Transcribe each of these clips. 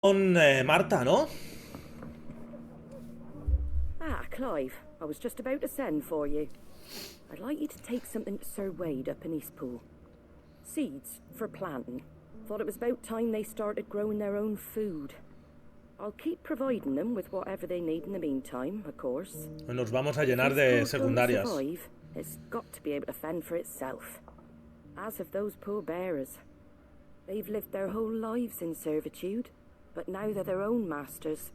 Con Marta, ¿no? Ah, Clive, I was just about to send for you. I'd like you to take something to Sir Wade up in Eastpool. Seeds for planting. Thought it was about time they started growing their own food. I'll keep providing them with whatever they need in the meantime, of course. Nos vamos a If llenar de Eastpool's going to secundarias. survive, it's got to be able to fend for itself. As have those poor bearers. They've lived their whole lives in servitude, but now they're their own masters.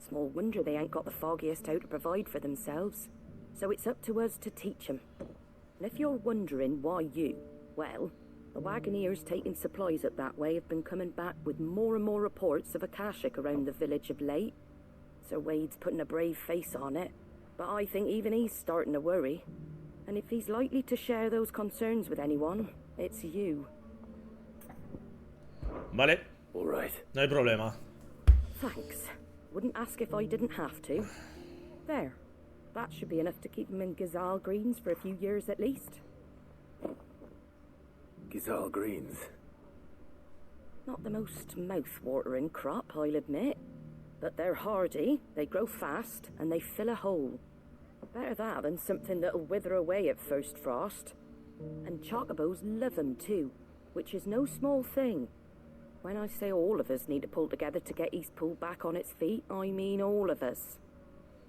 Small wonder they ain't got the foggiest how to provide for themselves. So it's up to us to teach 'em. And if you're wondering why you, well, the wagoneers taking supplies up that way have been coming back with more and more reports of Akashic around the village of late. Sir Wade's putting a brave face on it, but I think even he's starting to worry. And if he's likely to share those concerns with anyone, it's you. Vale, All right. no hay problema. Thanks. Wouldn't ask if I didn't have to. There. That should be enough to keep them in Gazal Greens for a few years at least. Gazal Greens. Not the most mouth-watering crop, I'll admit. But they're hardy, they grow fast, and they fill a hole. Better that than something that'll wither away at first frost. And chocobos love 'em too, which is no small thing. When I say all of us need to pull together to get Eastpool back on its feet, I mean all of us.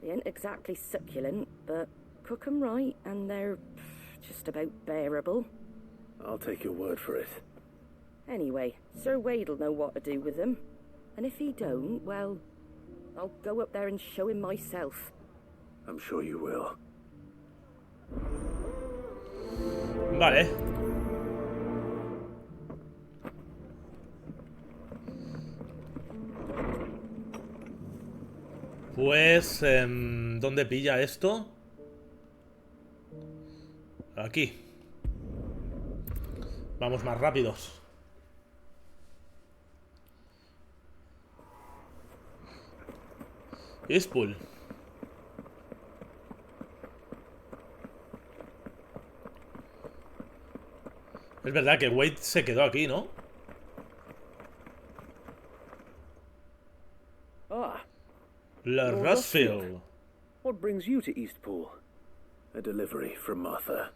They ain't exactly succulent, but cook 'em right and they're just about bearable. I'll take your word for it. Anyway, Sir Wade'll know what to do with them. And if he don't, well, I'll go up there and show him myself. I'm sure you will. Vale. Pues, ¿dónde pilla esto? Aquí. Vamos más rápidos. Eastpool. Es verdad que Wade se quedó aquí, ¿no? Ah, La Lord Rusfield. what brings you to Eastpool? A delivery from Martha.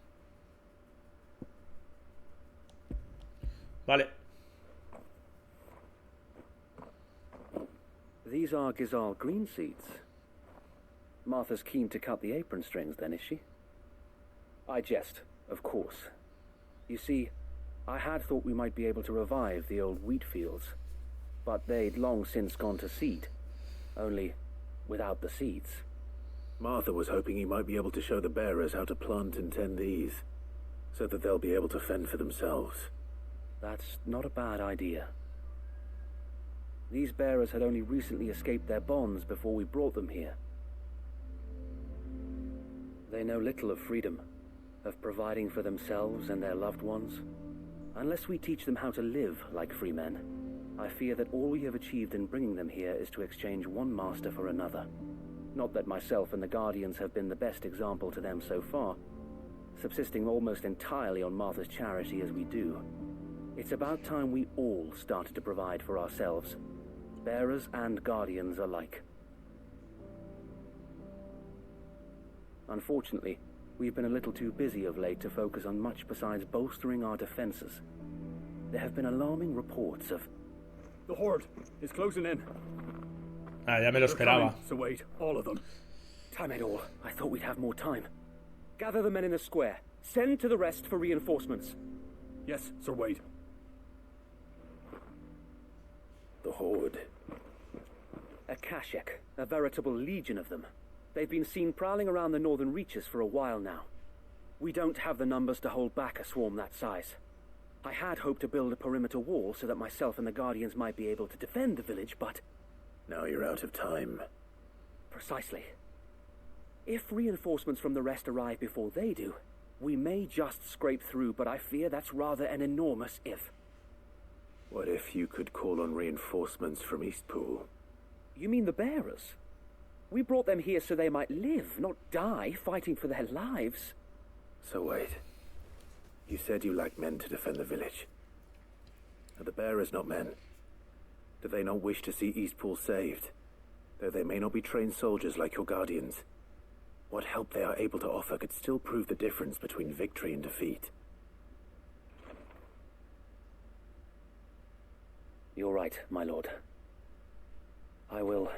Vale. These are Gazal green seeds. Martha's keen to cut the apron strings, then, is she? I jest, of course. You see, I had thought we might be able to revive the old wheat fields, but they'd long since gone to seed, only without the seeds. Martha was hoping he might be able to show the bearers how to plant and tend these, so that they'll be able to fend for themselves. That's not a bad idea. These bearers had only recently escaped their bonds before we brought them here. They know little of freedom, of providing for themselves and their loved ones. Unless we teach them how to live like free men, I fear that all we have achieved in bringing them here is to exchange one master for another. Not that myself and the Guardians have been the best example to them so far, subsisting almost entirely on Martha's charity as we do. It's about time we all started to provide for ourselves, bearers and Guardians alike. Unfortunately, we've been a little too busy of late to focus on much besides bolstering our defenses. There have been alarming reports of... The Horde is closing in. Ah, ya me lo esperaba. So wait, all of them. Damn it all, I thought we'd have more time. Gather the men in the square. Send to the rest for reinforcements. Yes, Sir Wade. The Horde. Akashic, a veritable legion of them. They've been seen prowling around the northern reaches for a while now. We don't have the numbers to hold back a swarm that size. I had hoped to build a perimeter wall so that myself and the Guardians might be able to defend the village, but... Now you're out of time. Precisely. If reinforcements from the rest arrive before they do, we may just scrape through, but I fear that's rather an enormous if. What if you could call on reinforcements from Eastpool? You mean the bearers? We brought them here so they might live, not die, fighting for their lives. So wait. You said you lacked men to defend the village. Are the bearers not men? Do they not wish to see Eastpool saved? Though they may not be trained soldiers like your guardians, what help they are able to offer could still prove the difference between victory and defeat. You're right, my lord. I will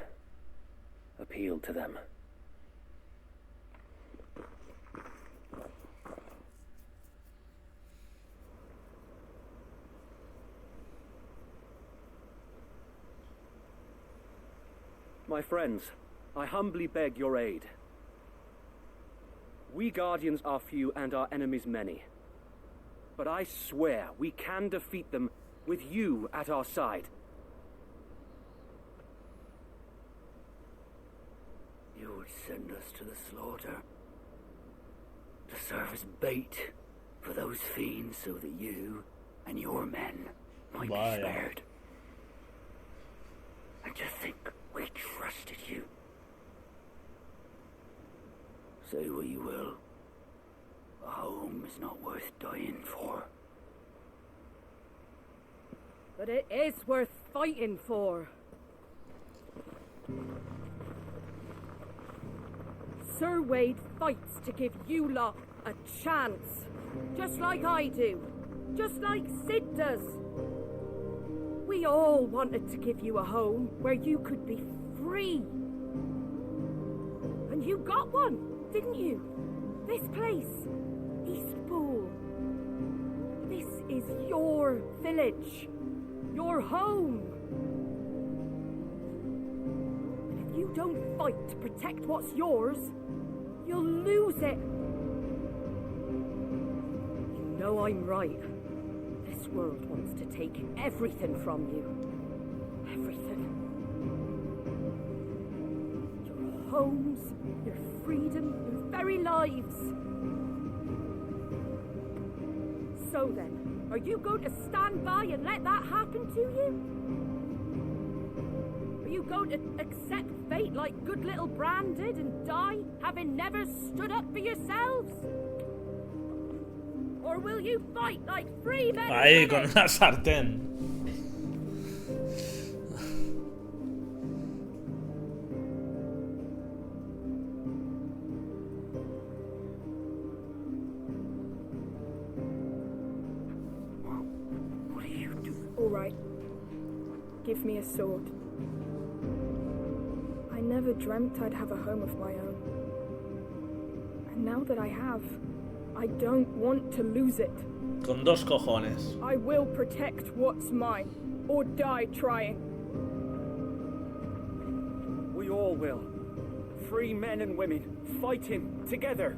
appeal to them. My friends, I humbly beg your aid. We Guardians are few and our enemies many. But I swear we can defeat them with you at our side. You would send us to the slaughter, to serve as bait for those fiends so that you and your men might be spared. And to think we trusted you. Say what you will. A home is not worth dying for. But it is worth fighting for. Sir Wade fights to give you lot a chance. Just like I do. Just like Sid does. We all wanted to give you a home where you could be free. And you got one, didn't you? This place, Eastpool. This is your village. Your home. And if you don't fight to protect what's yours, you'll lose it. You know I'm right. This world wants to take everything from you. Everything. Your homes, your freedom, your very lives. So then, are you going to stand by and let that happen to you? Are you going to accept fate like good little Bran did and die, having never stood up for yourselves? Or will you fight like free men? Ahí, con una sartén. What do you do? All right. Give me a sword. I never dreamt I'd have a home of my own. And now that I have, I don't want to lose it. Con dos cojones. I will protect what's mine, or die trying. We all will. Free men and women, fighting together.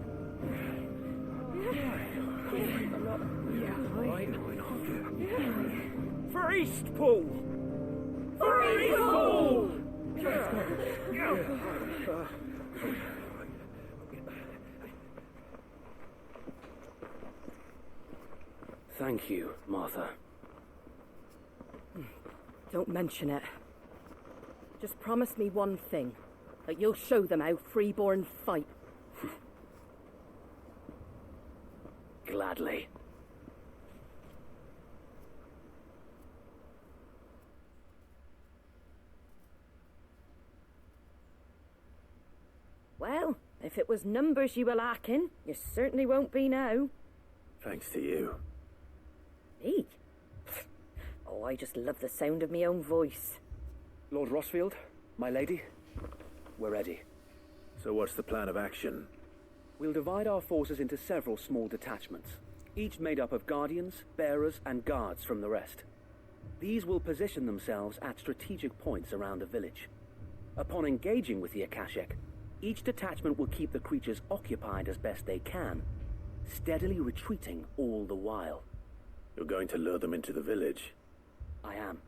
For Eastpool! For Eastpool! Thank you, Martha. Don't mention it. Just promise me one thing. That you'll show them how freeborn fight. Gladly. Well, if it was numbers you were lacking, you certainly won't be now. Thanks to you. Me? Oh, I just love the sound of my own voice. Lord Rossfield, my lady, we're ready. So what's the plan of action? We'll divide our forces into several small detachments, each made up of guardians, bearers, and guards from the rest. These will position themselves at strategic points around the village. Upon engaging with the Akashek, each detachment will keep the creatures occupied as best they can, steadily retreating all the while. You're going to lure them into the village? I am.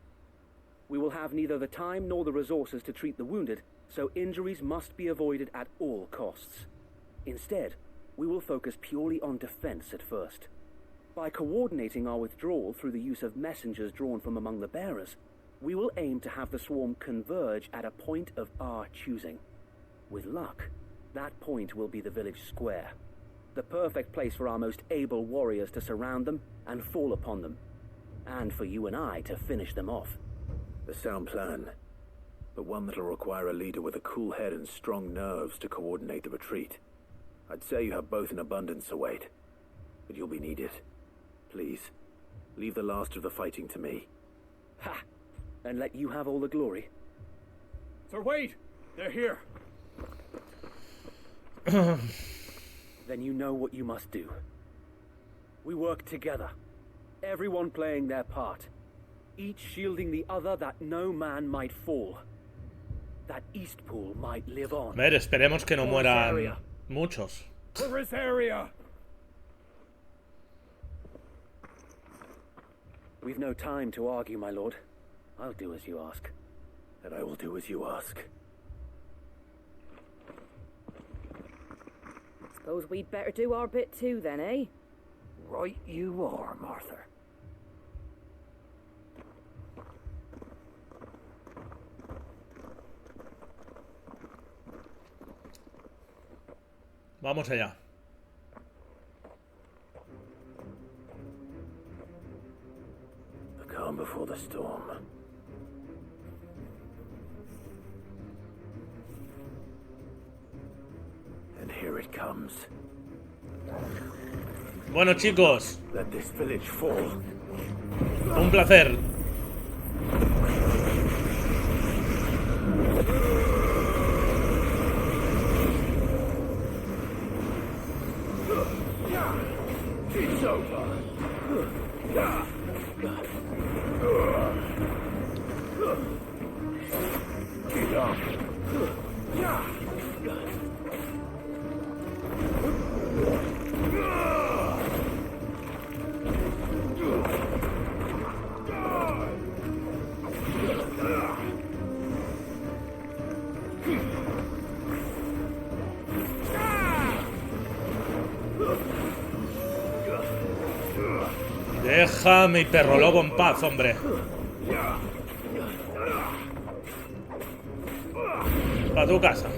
We will have neither the time nor the resources to treat the wounded, so injuries must be avoided at all costs. Instead, we will focus purely on defense at first. By coordinating our withdrawal through the use of messengers drawn from among the bearers, we will aim to have the swarm converge at a point of our choosing. With luck, that point will be the village square, the perfect place for our most able warriors to surround them and fall upon them, and for you and I to finish them off. A sound plan, but one that'll require a leader with a cool head and strong nerves to coordinate the retreat. I'd say you have both in abundance, Sir Wade, but you'll be needed. Please, leave the last of the fighting to me. Ha! And let you have all the glory? Sir Wade! They're here! Then you know what you must do. We work together, everyone playing their part, each shielding the other that no man might fall, that Eastpool might live on. A ver, esperemos que no mueran muchos. For this area! We've no time to argue, my lord. I'll do as you ask. And I will do as you ask. Suppose we'd better do our bit too then, eh? Right you are, Martha. Vamos allá. The calm before the storm. And here it comes. Bueno, chicos, Let this village fall. un placer. It's over. Get up. Deja a mi perro lobo en paz, hombre. Pa' tu casa.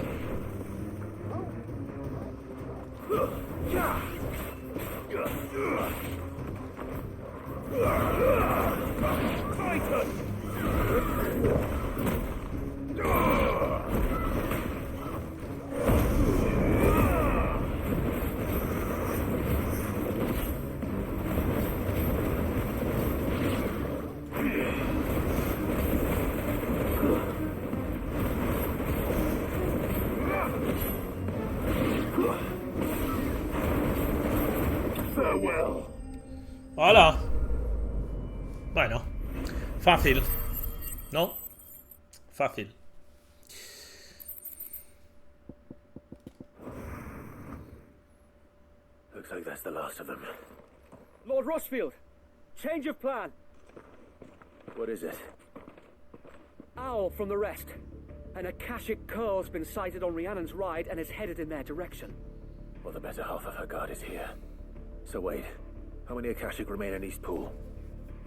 Hola. Bueno, fácil. ¿No? Fácil. Looks like that's the last of them. Lord Rossfield, change of plan. What is it? Owl from the rest. An Akashic curl's been sighted on Rhiannon's ride and is headed in their direction. Well, the better half of her guard is here. So wait, how many Akashic remain in Eastpool?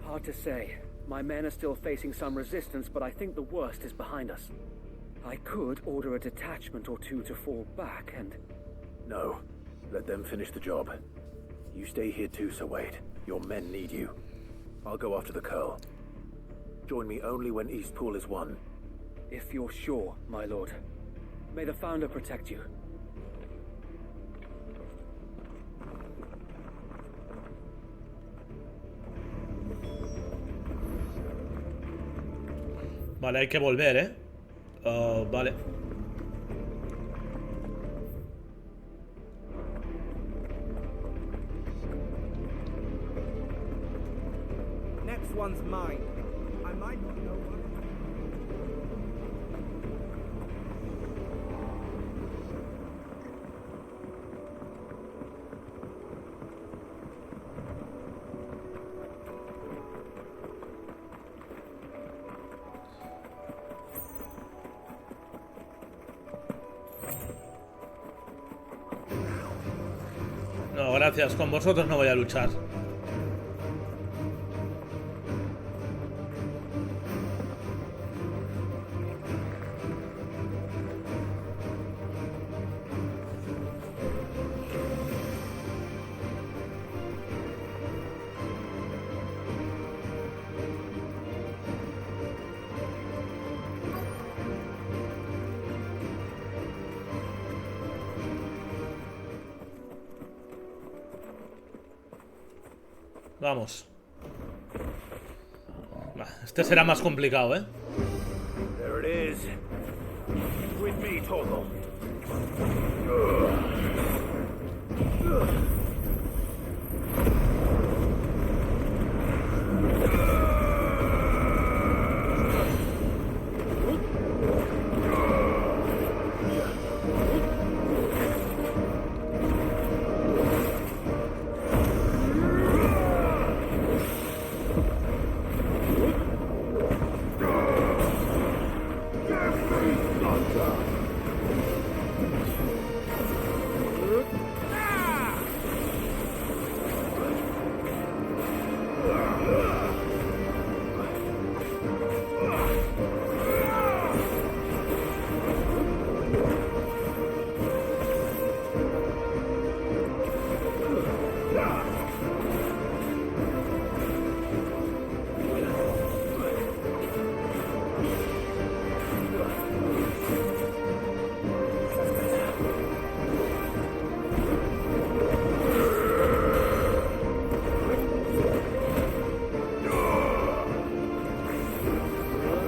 Hard to say. My men are still facing some resistance, but I think the worst is behind us. I could order a detachment or two to fall back and... No. Let them finish the job. You stay here too, Sir Wade. Your men need you. I'll go after the Curl. Join me only when Eastpool is won. If you're sure, my lord. May the Founder protect you. Vale, hay que volver, ¿eh? Vale. Next one's mine. I might not know what... No, gracias. Con vosotros no voy a luchar. Vamos. Este será más complicado, ¿eh? There it is. With me, Torgal.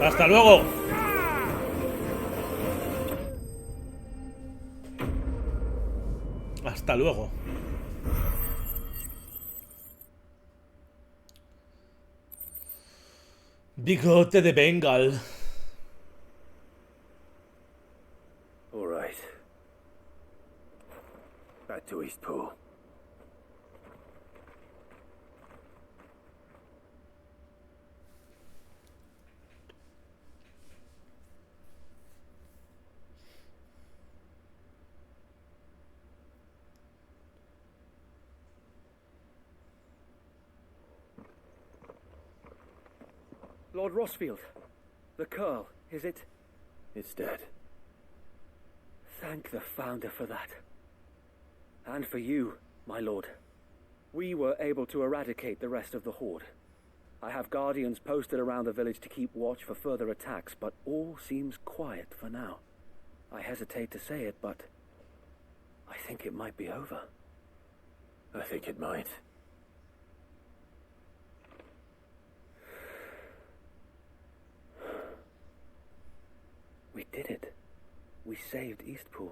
¡Hasta luego! Hasta luego. Bigote de Bengal. All right. Back to Eastpool. Lord Rossfield, the Curl, is it? It's dead. Thank the Founder for that. And for you, my lord. We were able to eradicate the rest of the Horde. I have guardians posted around the village to keep watch for further attacks, but all seems quiet for now. I hesitate to say it, but I think it might be over. I think it might. We did it. We saved Eastpool.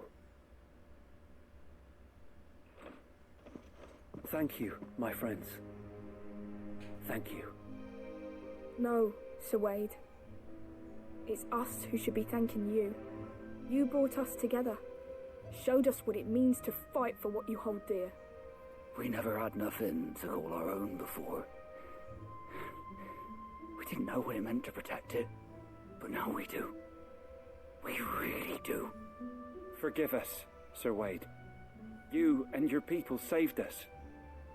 Thank you, my friends. Thank you. No, Sir Wade. It's us who should be thanking you. You brought us together. Showed us what it means to fight for what you hold dear. We never had nothing to call our own before. We didn't know what it meant to protect it, but now we do. We really do. Forgive us, Sir Wade. You and your people saved us,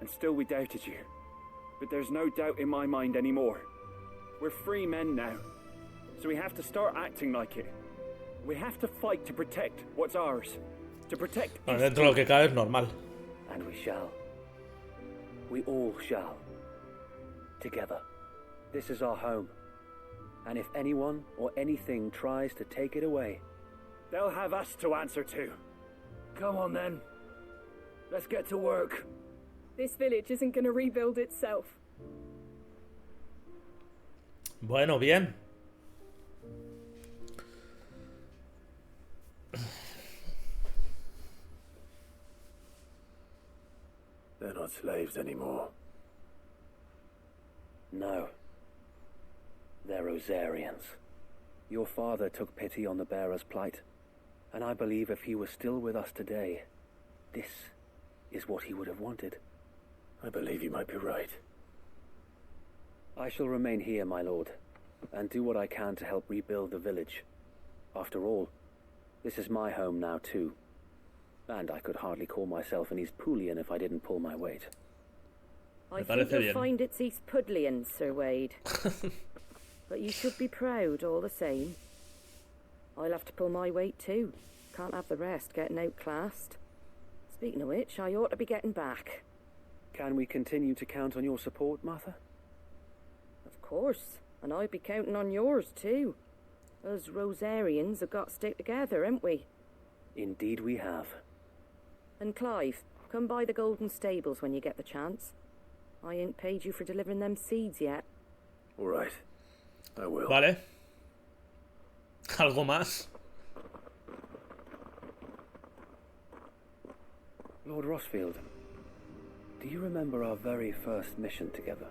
and still we doubted you. But there's no doubt in my mind anymore. We're free men now, so we have to start acting like it. We have to fight to protect what's ours. To protect Bueno, dentro de lo que cabe es normal. And we shall. We all shall. Together. This is our home. And if anyone or anything tries to take it away, they'll have us to answer to. Come on then. Let's get to work. This village isn't going to rebuild itself. Bueno, bien. They're not slaves anymore. no. They're Rosarians. Your father took pity on the bearer's plight, and I believe if he was still with us today, this is what he would have wanted. I believe you might be right. I shall remain here, my lord, and do what I can to help rebuild the village. After all, this is my home now too, and I could hardly call myself an Eastpoolian if I didn't pull my weight. I think you'll find it's East Pudlian, Sir Wade. But you should be proud all the same. I'll have to pull my weight too. Can't have the rest getting outclassed. Speaking of which, I ought to be getting back. Can we continue to count on your support, Martha? Of course, and I'd be counting on yours too. Us Rosarians have got to stick together, haven't we? Indeed we have. And Clive, come by the Golden Stables when you get the chance. I ain't paid you for delivering them seeds yet. All right. I will. Vale. ¿Algo más? Lord Rossfield, do you remember our very first mission together?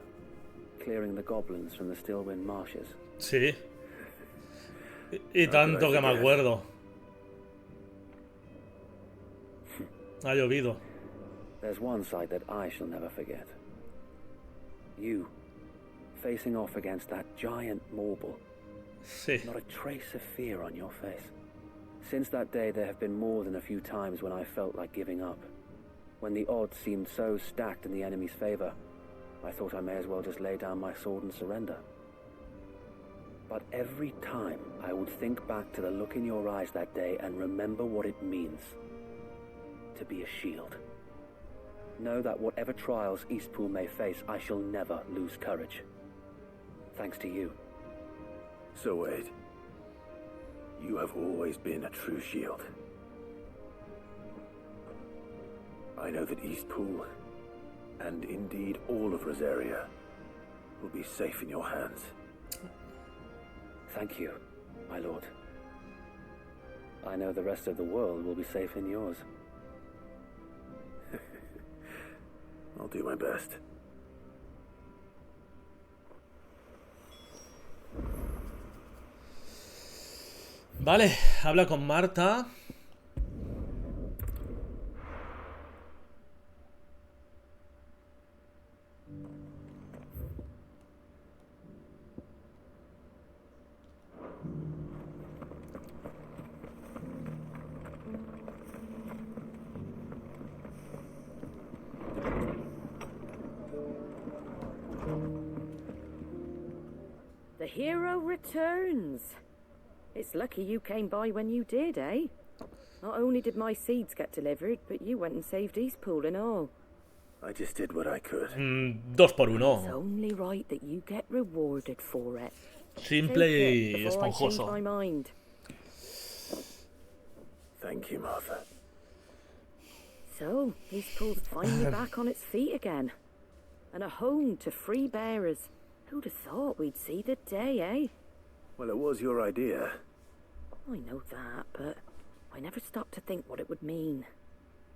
Clearing the goblins from the Stillwind marshes? Sí. Y tanto que me acuerdo. Ha llovido. There's one sight that I shall never forget. You, facing off against that giant Morble. Sí. Not a trace of fear on your face. Since that day, there have been more than a few times when I felt like giving up. When the odds seemed so stacked in the enemy's favor, I thought I may as well just lay down my sword and surrender. But every time I would think back to the look in your eyes that day and remember what it means to be a shield. Know that whatever trials Eastpool may face, I shall never lose courage. Thanks to you. So Wade, you have always been a true shield. I know that Eastpool, and indeed all of Rosaria, will be safe in your hands. Thank you, my lord. I know the rest of the world will be safe in yours. I'll do my best. Vale, habla con Marta. The hero returns. It's lucky you came by when you did, eh? Not only did my seeds get delivered, but you went and saved Eastpool and all. I just did what I could. 2 por 1. It's only right that you get rewarded for it. Simple Take y it before I change esponjoso. my mind. Thank you, Martha. So, Eastpool's finally back on its feet again. And a home to free bearers. Who'd have thought we'd see the day, eh? Well, it was your idea. I know that, but I never stopped to think what it would mean.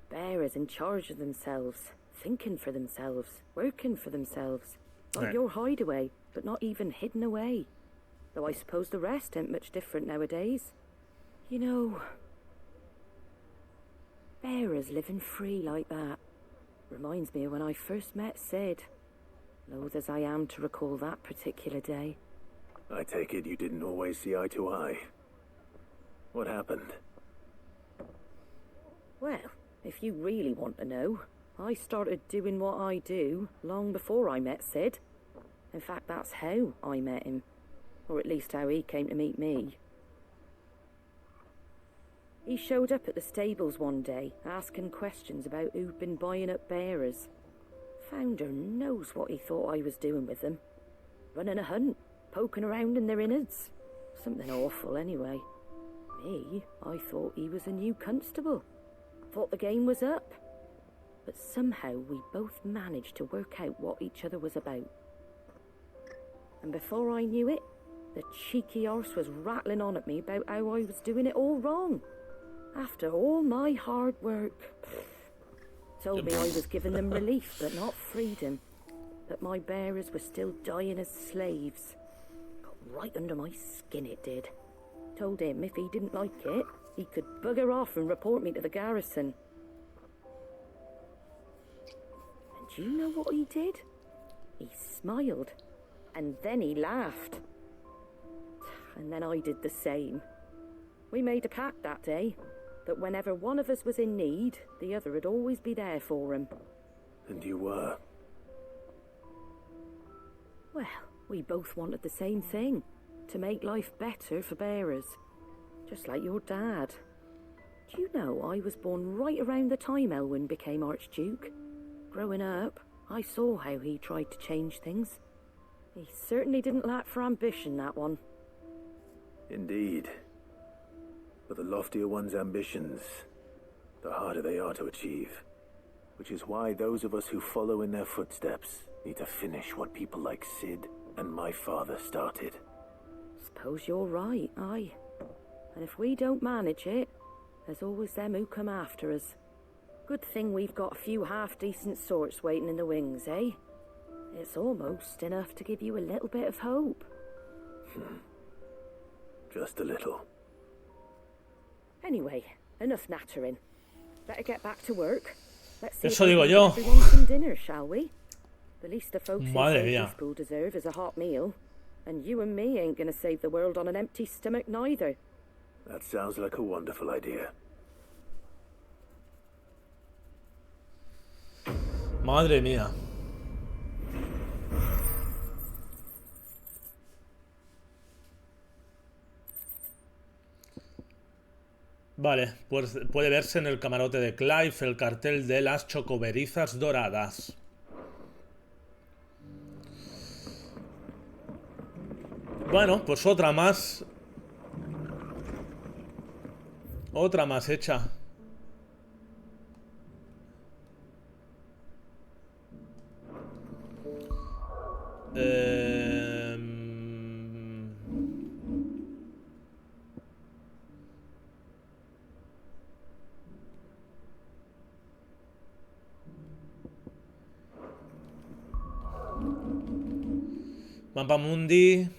Bearers in charge of themselves, thinking for themselves, working for themselves. Like Right. your hideaway, but not even hidden away. Though I suppose the rest ain't much different nowadays. You know, bearers living free like that reminds me of when I first met Sid. Loath as I am to recall that particular day. I take it you didn't always see eye to eye. What happened? Well, if you really want to know, I started doing what I do long before I met Sid. In fact, that's how I met him. Or at least how he came to meet me. He showed up at the stables one day, asking questions about who'd been buying up bearers. Founder knows what he thought I was doing with them. Running a hunt, poking around in their innards. Something awful anyway. Me, I thought he was a new constable. Thought the game was up. But somehow we both managed to work out what each other was about. And before I knew it, the cheeky arse was rattling on at me about how I was doing it all wrong. After all my hard work. Told me I was giving them relief, but not freedom. That my bearers were still dying as slaves. Got right under my skin, it did. Told him if he didn't like it, he could bugger off and report me to the garrison. And do you know what he did? He smiled. And then he laughed. And then I did the same. We made a pact that day. That whenever one of us was in need, the other would always be there for him. And you were? Well, we both wanted the same thing. To make life better for bearers. Just like your dad. Do you know I was born right around the time Elwyn became Archduke? Growing up, I saw how he tried to change things. He certainly didn't lack for ambition, that one. Indeed. But the loftier one's ambitions, the harder they are to achieve. Which is why those of us who follow in their footsteps Need to finish what people like Sid and my father started. Suppose you're right, aye. And if we don't manage it, there's always them who come after us. Good thing we've got a few half-decent sorts waiting in the wings, eh? It's almost enough to give you a little bit of hope. Just a little. Anyway, enough nattering. Better get back to work. Let's see Eso if we digo can yo. get everyone some dinner, shall we? The least the folks Madre in mía. this pool deserve is a hot meal. And you and me ain't gonna save the world on an empty stomach neither. That sounds like a wonderful idea. Madre mía. Vale, pues puede verse en el camarote de Clive el cartel de las chocoberizas doradas. Bueno, pues otra más. Otra más hecha. Mapamundi.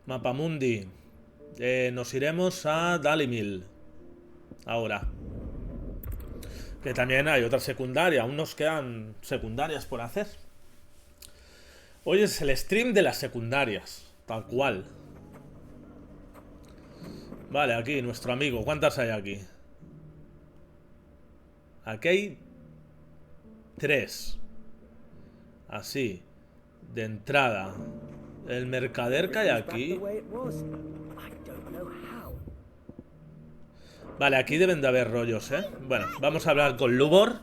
Mapamundi. Nos iremos a Dalimil. Ahora. Que también hay otra secundaria. Aún nos quedan secundarias por hacer. Hoy es el stream de las secundarias. Tal cual. Vale, aquí nuestro amigo. ¿Cuántas hay aquí? Aquí hay 3. Así. De entrada. El mercader que hay aquí. Vale, aquí deben de haber rollos, ¿eh? Bueno, vamos a hablar con Lubor.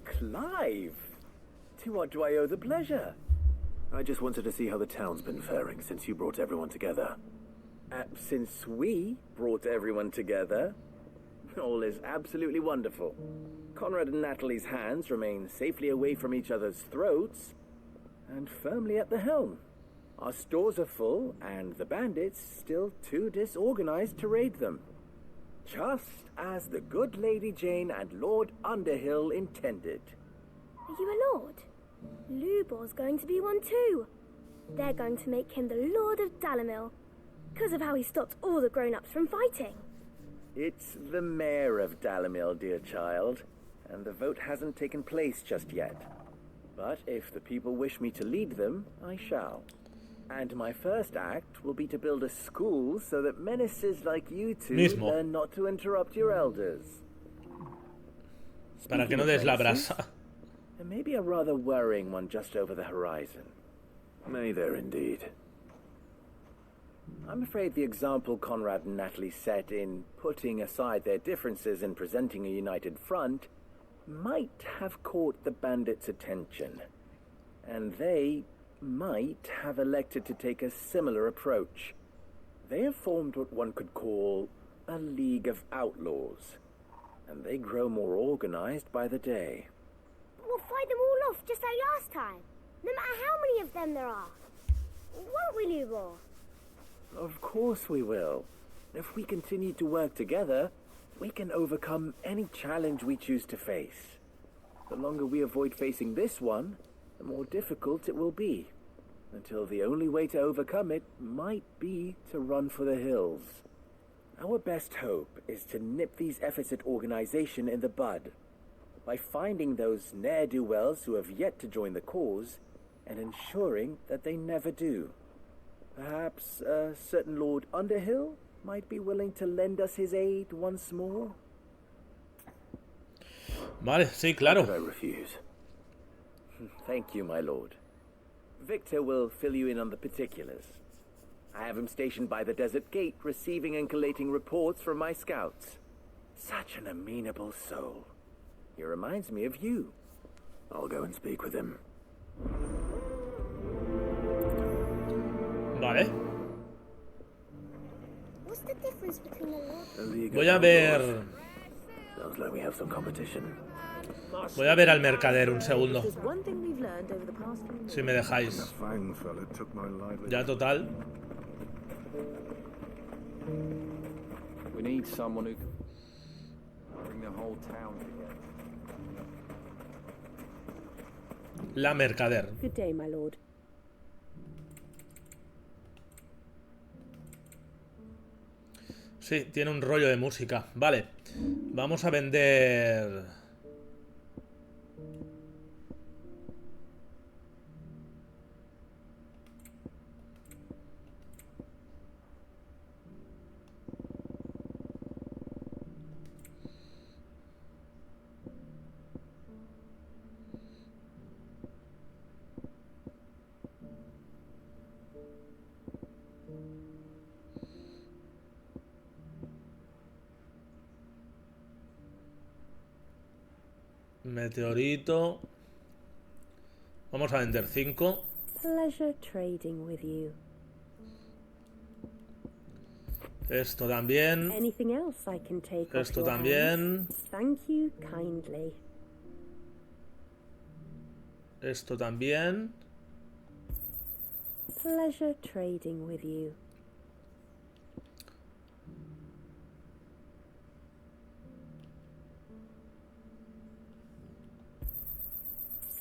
Clive! To what do I owe the pleasure? I just wanted to see how the town's been faring since you brought everyone together. Since we brought everyone together, all is absolutely wonderful. Conrad and Natalie's hands remain safely away from each other's throats and firmly at the helm. Our stores are full, and the bandits still too disorganized to raid them. Just as the good Lady Jane and Lord Underhill intended. Are you a lord? Lubor's going to be one too. They're going to make him the Lord of Dalimil, because of how he stopped all the grown-ups from fighting. It's the mayor of Dalimil, dear child, and the vote hasn't taken place just yet. But if the people wish me to lead them, I shall. And my first act will be to build a school so that menaces like you two learn not to interrupt your elders. Para que no des la brasa. There may be a rather worrying one just over the horizon. May there indeed. I'm afraid the example Conrad and Natalie set in putting aside their differences and presenting a united front might have caught the bandits' attention. And they might have elected to take a similar approach. They have formed what one could call a League of Outlaws, and they grow more organized by the day. We'll fight them all off just like last time, no matter how many of them there are. Won't we, Lubor? Of course we will. If we continue to work together, we can overcome any challenge we choose to face. The longer we avoid facing this one, the more difficult it will be, until the only way to overcome it might be to run for the hills. Our best hope is to nip these efforts at organization in the bud, by finding those ne'er-do-wells who have yet to join the cause, and ensuring that they never do. Perhaps a certain Lord Underhill might be willing to lend us his aid once more? Vale, sí, claro. I refuse. Thank you, my lord. Victor will fill you in on the particulars. I have him stationed by the desert gate, receiving and collating reports from my scouts. Such an amenable soul. He reminds me of you. I'll go and speak with him. Vale. What's the difference between the lord? A League Voy of a ver. Outlaws. Sounds like we have some competition. Voy a ver al mercader un segundo. Si me dejáis. Ya total. We need someone who can bring the whole town together. La mercader. Good day, my lord. Sí, tiene un rollo de música. Vale. Vamos a vender... Meteorito. Vamos a vender 5. Pleasure trading with you. Esto también. Anything else I can take off Esto your también. hands? Thank you kindly. Esto también. Pleasure trading with you.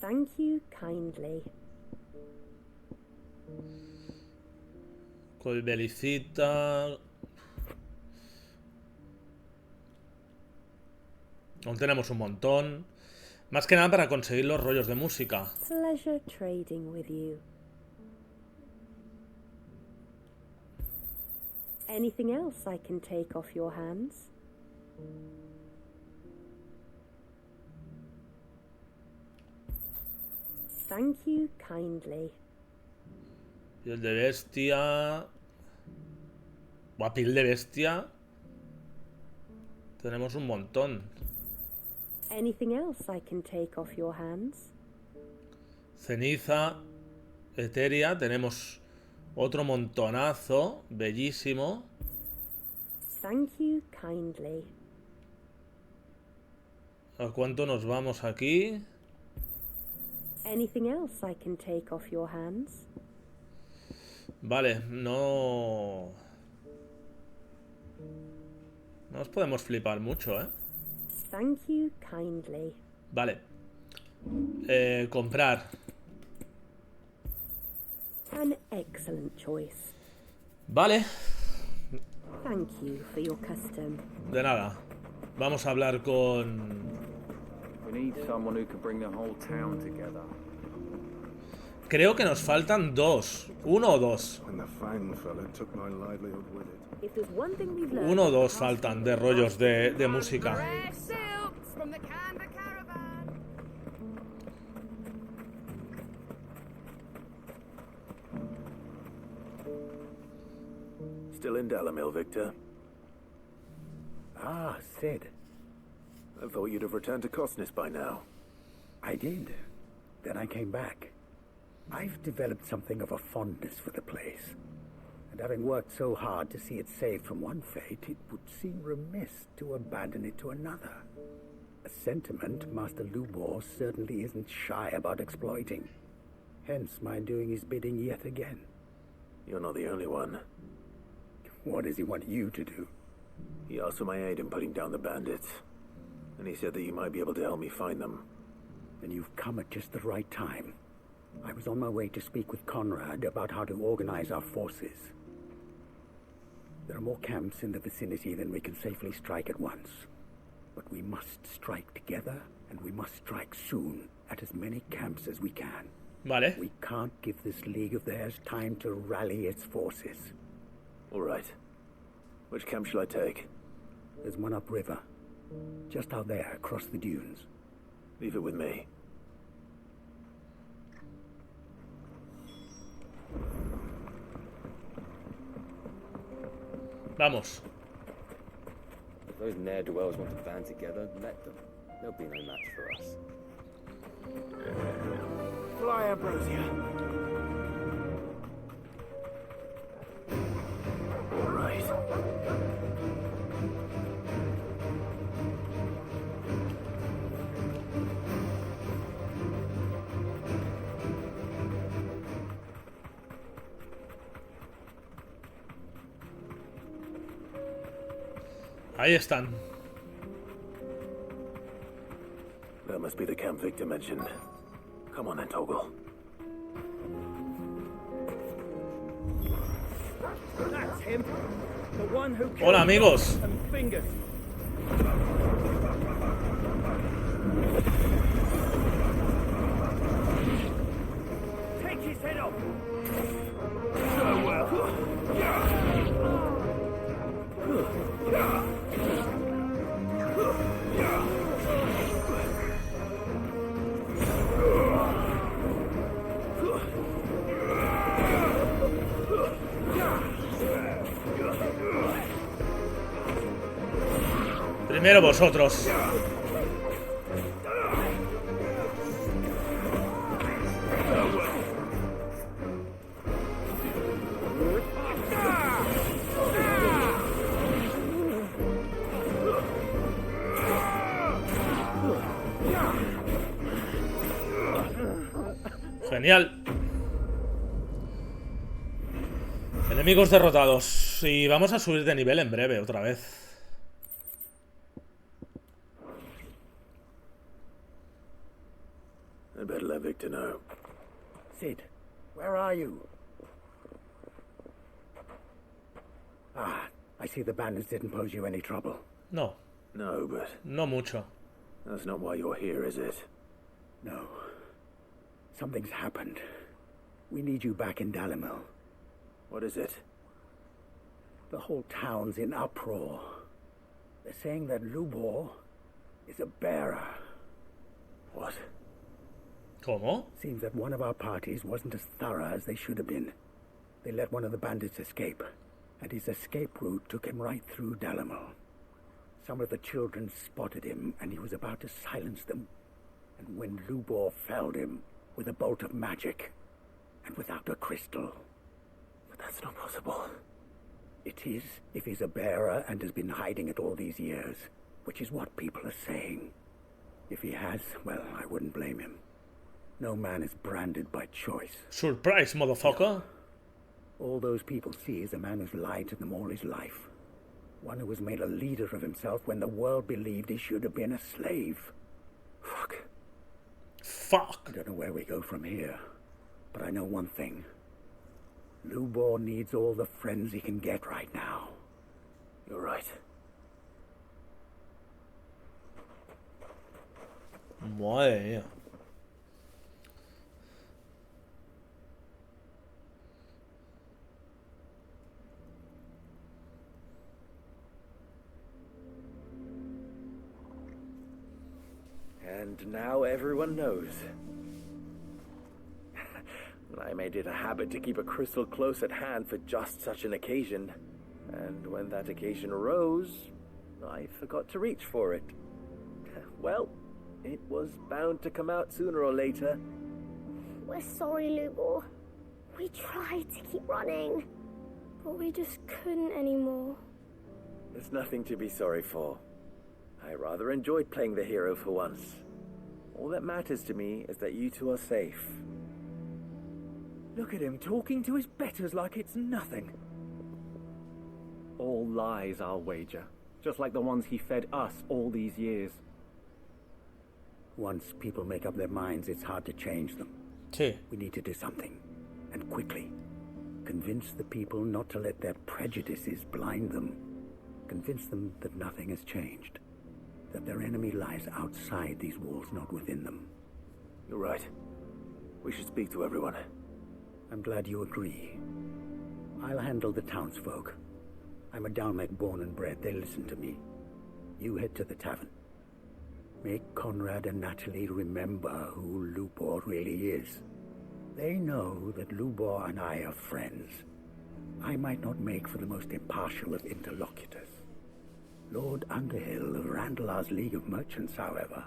Thank you kindly. Colbelicita. Aún tenemos un montón. Más que nada para conseguir los rollos de música. Pleasure trading with you. Anything else I can take off your hands? Thank you kindly. Piel de bestia. Buah, piel de bestia. Tenemos un montón. Anything else I can take off your hands? Ceniza. Etérea. Tenemos otro montonazo. Bellísimo. Thank you kindly. ¿A cuánto nos vamos aquí? Anything else I can take off your hands? Vale, no... No nos podemos flipar mucho, ¿eh? Thank you kindly. Vale. Comprar. An excellent choice. Vale. Thank you for your custom. De nada. Vamos a hablar con... We need someone who can bring the whole town together. Creo que nos faltan 2. 1 o 2. 1 o 2 faltan de rollos de música. Still in Dalamil, Victor? Ah, Sid. I thought you'd have returned to Cosnis by now. I did. Then I came back. I've developed something of a fondness for the place. And having worked so hard to see it saved from one fate, it would seem remiss to abandon it to another. A sentiment Master Lubor certainly isn't shy about exploiting. Hence my doing his bidding yet again. You're not the only one. What does he want you to do? He asked for my aid in putting down the bandits. And he said that you might be able to help me find them. Then you've come at just the right time. I was on my way to speak with Conrad about how to organize our forces. There are more camps in the vicinity than we can safely strike at once. But we must strike together, and we must strike soon at as many camps as we can. Vale. We can't give this league of theirs time to rally its forces. All right. Which camp shall I take? There's one upriver. Just out there, across the dunes. Leave it with me. Vamos. If those ne'er-do-wells want to band together, let them. There'll be no match for us. Fly, Ambrosia. All right. Ahí están. That must be the camp Victor mentioned. Come on then, Toggle. That's him. The one who killed Hola, amigos. and Fingers. Take his head off. Primero vosotros. Genial. Enemigos derrotados. Y vamos a subir de nivel en breve, otra vez. I'd better let Victor know. Sid, where are you? Ah, I see the bandits didn't pose you any trouble. No, No, but no mucho. that's not why you're here, is it? No. Something's happened. We need you back in Dalimil. What is it? The whole town's in uproar. They're saying that Lubor is a bearer. What? ¿Cómo? Seems that one of our parties wasn't as thorough as they should have been. They let one of the bandits escape, and his escape route took him right through Dalimil. Some of the children spotted him, and he was about to silence them. And when Lubor felled him with a bolt of magic, and without a crystal. But that's not possible. It is, if he's a bearer and has been hiding it all these years, which is what people are saying. If he has, well, I wouldn't blame him. No man is branded by choice. Surprise, motherfucker. All those people see is a man who's lied to them all his life. One who was made a leader of himself when the world believed he should have been a slave. Fuck. I don't know where we go from here, but I know one thing. Lubor needs all the friends he can get right now. You're right. Madre mía. And now everyone knows. I made it a habit to keep a crystal close at hand for just such an occasion. And when that occasion arose, I forgot to reach for it. Well, it was bound to come out sooner or later. We're sorry, Lubor. We tried to keep running, but we just couldn't anymore. There's nothing to be sorry for. I rather enjoyed playing the hero for once. All that matters to me is that you two are safe. Look at him talking to his betters like it's nothing. All lies, I'll wager. Just like the ones he fed us all these years. Once people make up their minds, it's hard to change them. Sí. We need to do something, and quickly. Convince the people not to let their prejudices blind them. Convince them that nothing has changed. That their enemy lies outside these walls, not within them. You're right. We should speak to everyone. I'm glad you agree. I'll handle the townsfolk. I'm a Dalmec born and bred. They'll listen to me. You head to the tavern. Make Conrad and Natalie remember who Lubor really is. They know that Lubor and I are friends. I might not make for the most impartial of interlocutors. Lord Underhill of Randalar's League of Merchants, however,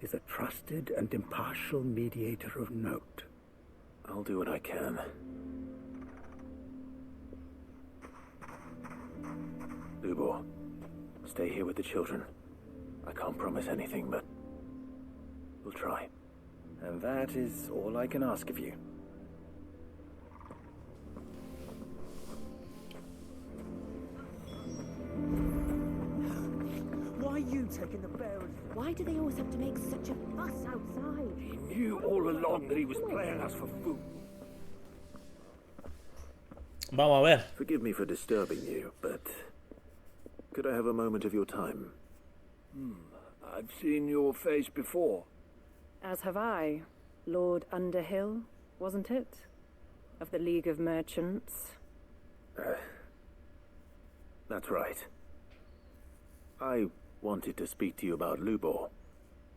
is a trusted and impartial mediator of note. I'll do what I can. Lubor, stay here with the children. I can't promise anything, but we'll try. And that is all I can ask of you. taking the bearers. Why do they always have to make such a fuss outside? He knew all along that he was playing us for food. Vamos a ver. Forgive me for disturbing you, but could I have a moment of your time? I've seen your face before. As have I. Lord Underhill, wasn't it? Of the League of Merchants. That's right. I wanted to speak to you about Lubor.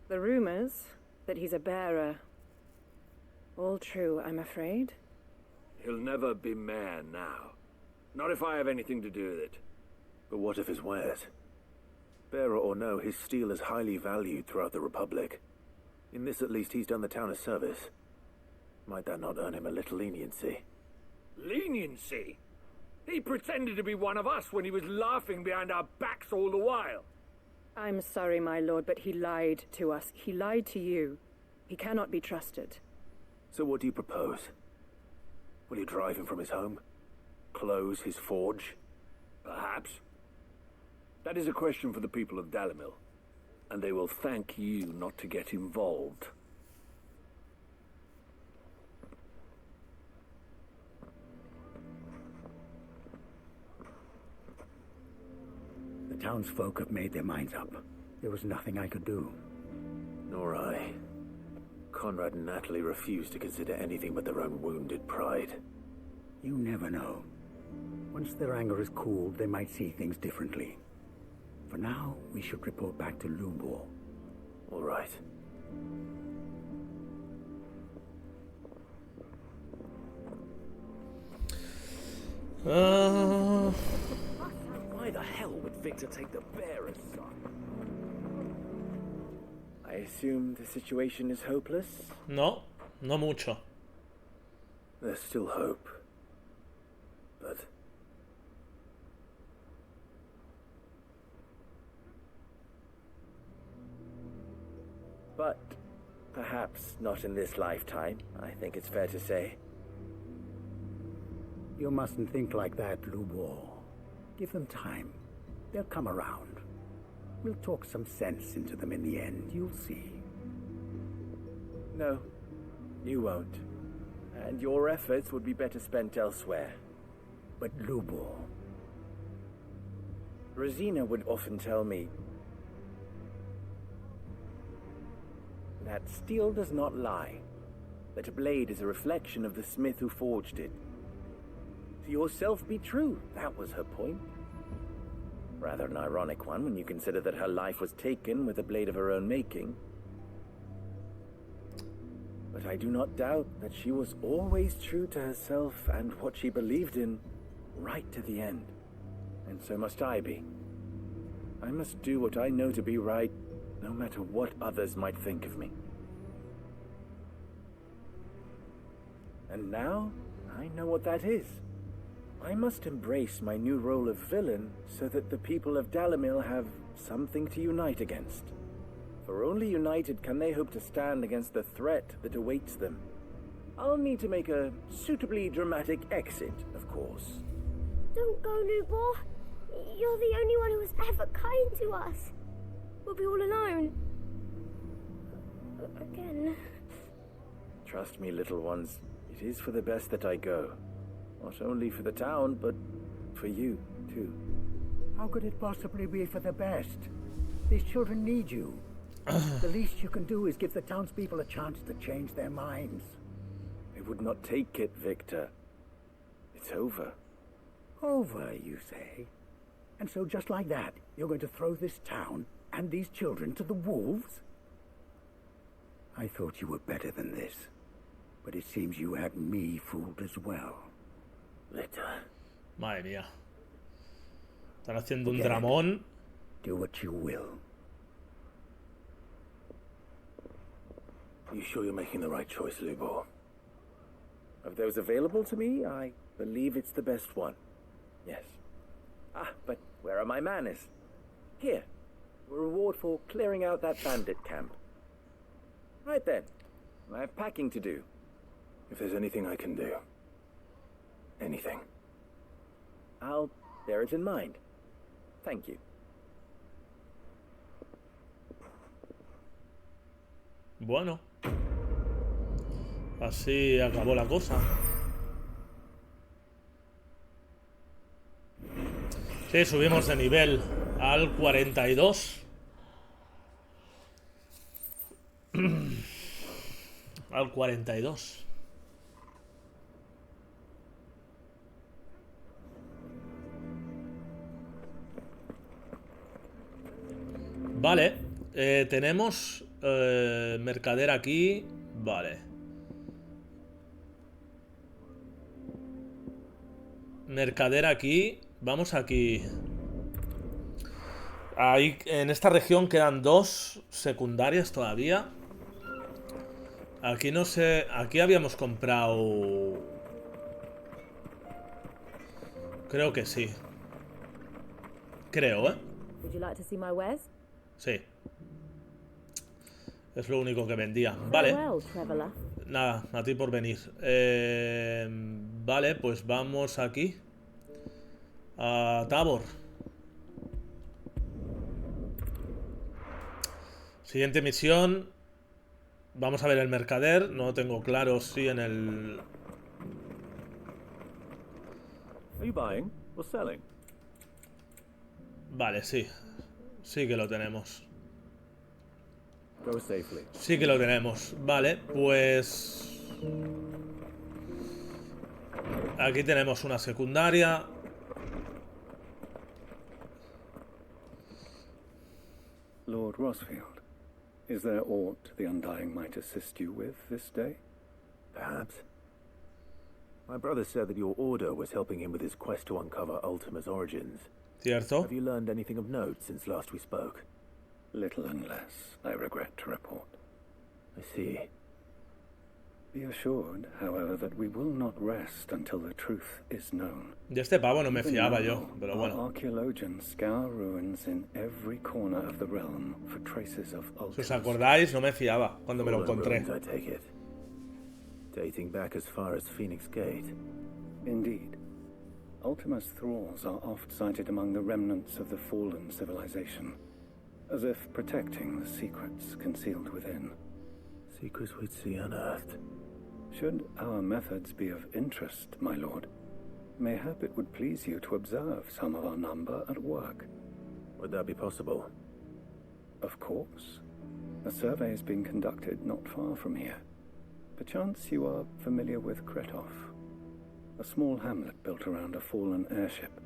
The rumors that he's a bearer. All true, I'm afraid. He'll never be mayor now. Not if I have anything to do with it. But what of his wares? Bearer or no, his steel is highly valued throughout the Republic. In this at least he's done the town a service. Might that not earn him a little leniency? Leniency? He pretended to be one of us when he was laughing behind our backs all the while. I'm sorry, my lord, but he lied to us. He lied to you. He cannot be trusted. So what do you propose? Will you drive him from his home? Close his forge? Perhaps. That is a question for the people of Dalimil, and they will thank you not to get involved. The townsfolk have made their minds up. There was nothing I could do. Nor I. Conrad and Natalie refused to consider anything but their own wounded pride. You never know. Once their anger is cooled, they might see things differently. For now, we should report back to Lubor. All right. Why the hell would Victor take the bearers, son? I assume the situation is hopeless? No, no mucho. There's still hope. But But perhaps not in this lifetime, I think it's fair to say. You mustn't think like that, Lubor. Give them time. They'll come around. We'll talk some sense into them in the end, you'll see. No, you won't. And your efforts would be better spent elsewhere. But Lubor... Rosina would often tell me that steel does not lie, that a blade is a reflection of the smith who forged it. To yourself be true, that was her point. Rather an ironic one when you consider that her life was taken with a blade of her own making. But I do not doubt that she was always true to herself and what she believed in, right to the end. And so must I be. I must do what I know to be right, no matter what others might think of me. And now, I know what that is. I must embrace my new role of villain so that the people of Dalimil have something to unite against. For only united can they hope to stand against the threat that awaits them. I'll need to make a suitably dramatic exit, of course. Don't go, Lubor. You're the only one who was ever kind to us. We'll be all alone. Again. Trust me, little ones. It is for the best that I go. Not only for the town, but for you, too. How could it possibly be for the best? These children need you. The least you can do is give the townspeople a chance to change their minds. They would not take it, Victor. It's over. Over, you say? And so just like that, you're going to throw this town and these children to the wolves? I thought you were better than this. But it seems you had me fooled as well. Victor. Madre mía. Están haciendo un dramón. Do what you will. You sure you're making the right choice, Lubor? Of those available to me, I believe it's the best one. Yes. Ah, but where are my manners? Here. A reward for clearing out that bandit camp. Right then. I have packing to do. If there's anything I can do. Anything. I'll bear it in mind. Thank you. Bueno. Así acabó la cosa. Sí, subimos de nivel al 42. Al 42. Vale. Tenemos mercader aquí. Vale. Mercader aquí. Vamos aquí. Ahí, en esta región quedan 2 secundarias todavía. Aquí no sé. Aquí habíamos comprado. Creo que sí. Creo, ¿eh? Would you like to see my wares? Sí. Es lo único que vendía. Vale. Farewell, traveler. Nada, a ti por venir. Vale, pues vamos aquí. A Tabor. Siguiente misión. Vamos a ver el mercader. No tengo claro si en el... Are you buying or selling? Vale, sí. Sí que lo tenemos. Go safely. Sí que lo tenemos. Vale, pues... Aquí tenemos una secundaria. Lord Rosfield, is there aught the Undying might assist you with this day? Perhaps. My brother said that your order was helping him with his quest to uncover Ultima's origins. Cierto. Have you learned anything of note since last we spoke? Little and less, I regret to report. I see. Be assured, however, that we will not rest until the truth is known. De este pavo no me Even fiaba now, yo, pero our bueno. archaeologians scour ruins in every corner of the realm for traces of Si os Ultima. acordáis, no me fiaba cuando me lo Fallen encontré. ruins, I take it. Dating back as far as Phoenix Gate. Indeed. Ultima's thralls are oft sighted among the remnants of the fallen civilization, as if protecting the secrets concealed within. Secrets we'd see unearthed. Should our methods be of interest, my lord, mayhap it would please you to observe some of our number at work. Would that be possible? Of course. A survey is being conducted not far from here. Perchance you are familiar with Kretov, a small hamlet built around a fallen airship.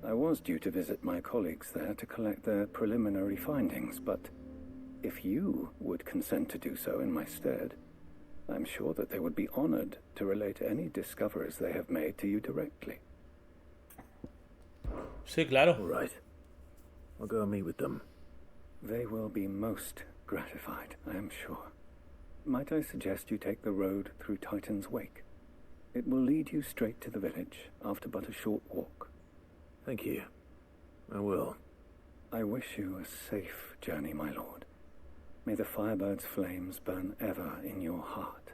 I was due to visit my colleagues there to collect their preliminary findings, but if you would consent to do so in my stead, I'm sure that they would be honored to relate any discoveries they have made to you directly. Sí, claro. All right. I'll go and meet with them. They will be most gratified, I am sure. Might I suggest you take the road through Titan's Wake? It will lead you straight to the village after but a short walk. Thank you. I will. I wish you a safe journey, my lord. May the Firebird's flames burn ever in your heart.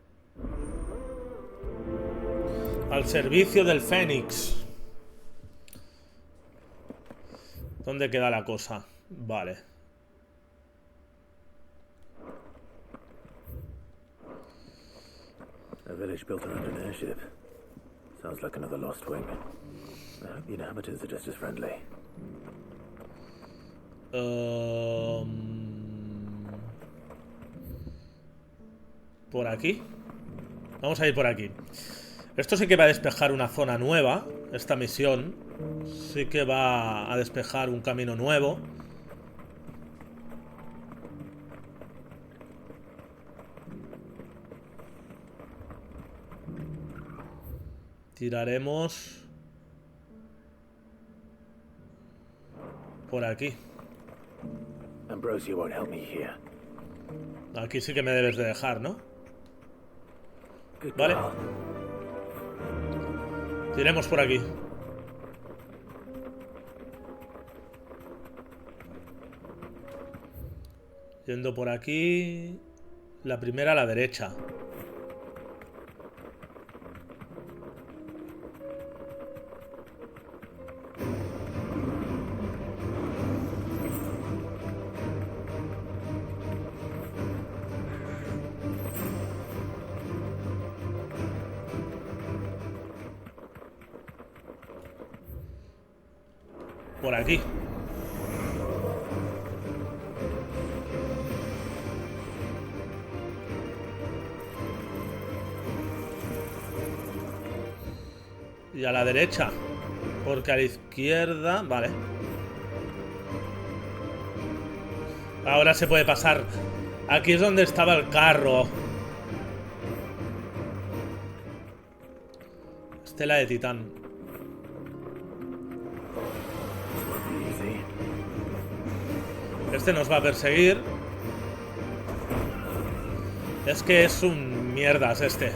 Al servicio del Fénix. ¿Dónde queda la cosa? Vale. A village built around an airship. Sounds like another lost wing. I hope the inhabitants are just as friendly. Por aquí. Vamos a ir por aquí. Esto sí que va a despejar una zona nueva. Esta misión sí que va a despejar un camino nuevo. Tiraremos por aquí. Ambrosia won't help me here. Aquí sí que me debes de dejar, ¿no? Good Vale. girl. Tiremos por aquí. Yendo por aquí. La primera a la derecha. por aquí. Y a la derecha. Porque a la izquierda... Vale. Ahora se puede pasar. Aquí es donde estaba el carro. Estela de titán. Este nos va a perseguir. Es que es un mierdas este.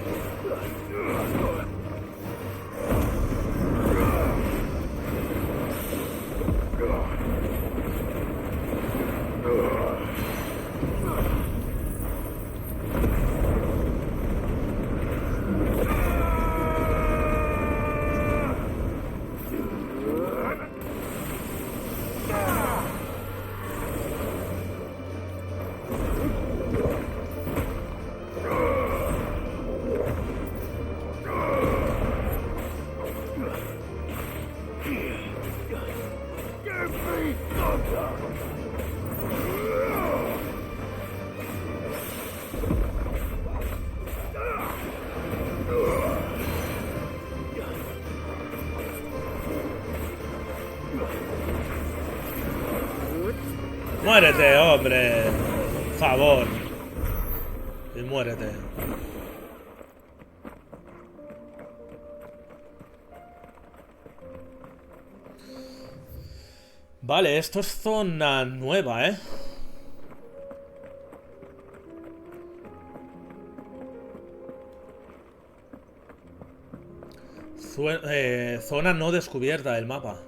Muérete, hombre. Por favor. Y muérete. Vale, esto es zona nueva, ¿eh? Zona no descubierta del mapa.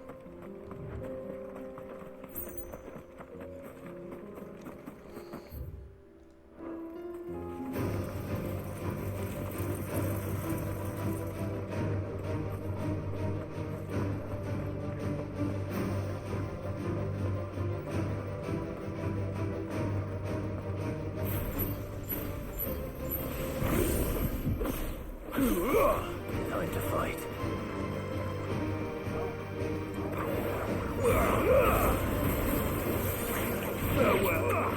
Time to fight. Farewell.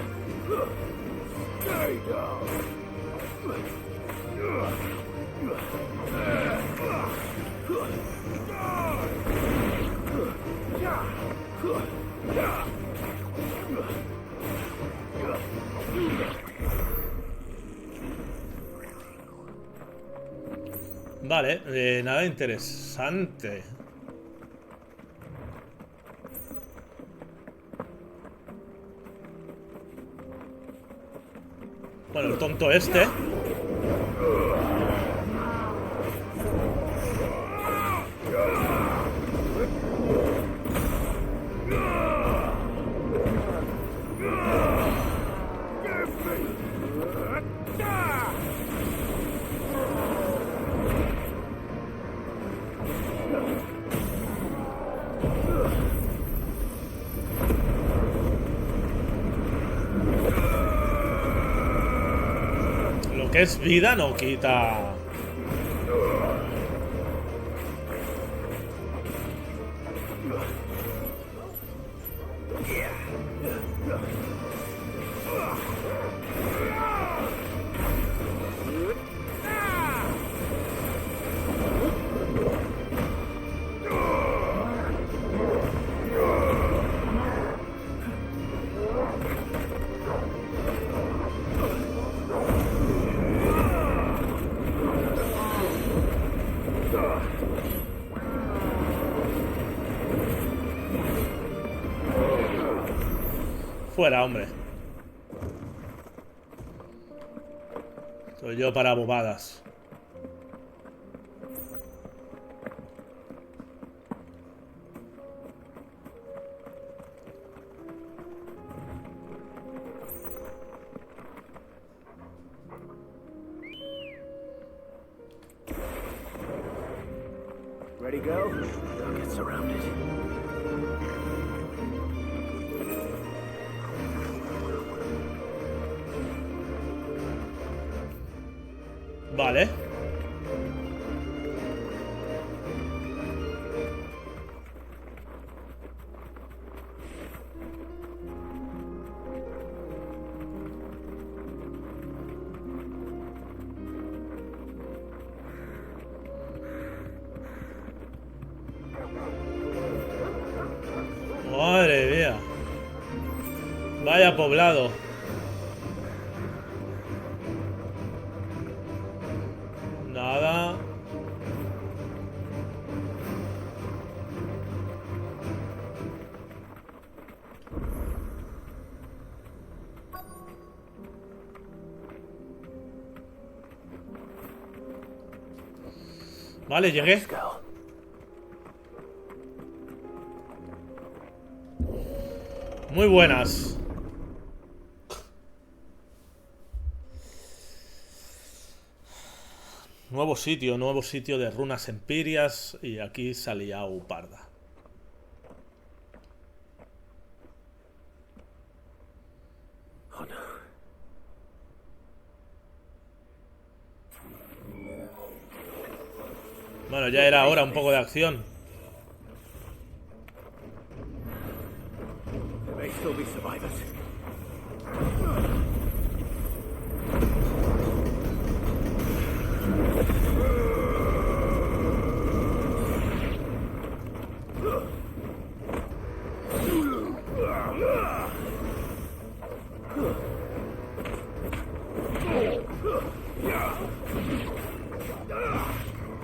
Stay down. Vale, nada interesante. Bueno, el tonto este. Lo que es vida no quita. Fuera, hombre. Soy yo para bobadas. Ready, go? Don't get surrounded. Vale. Vaya poblado. Nada. Vale, llegué. Muy buenas. Nuevo sitio de runas empirias. Y aquí salía Uparda. Oh no. Bueno, ya era hora un poco de acción. There may still be survivors.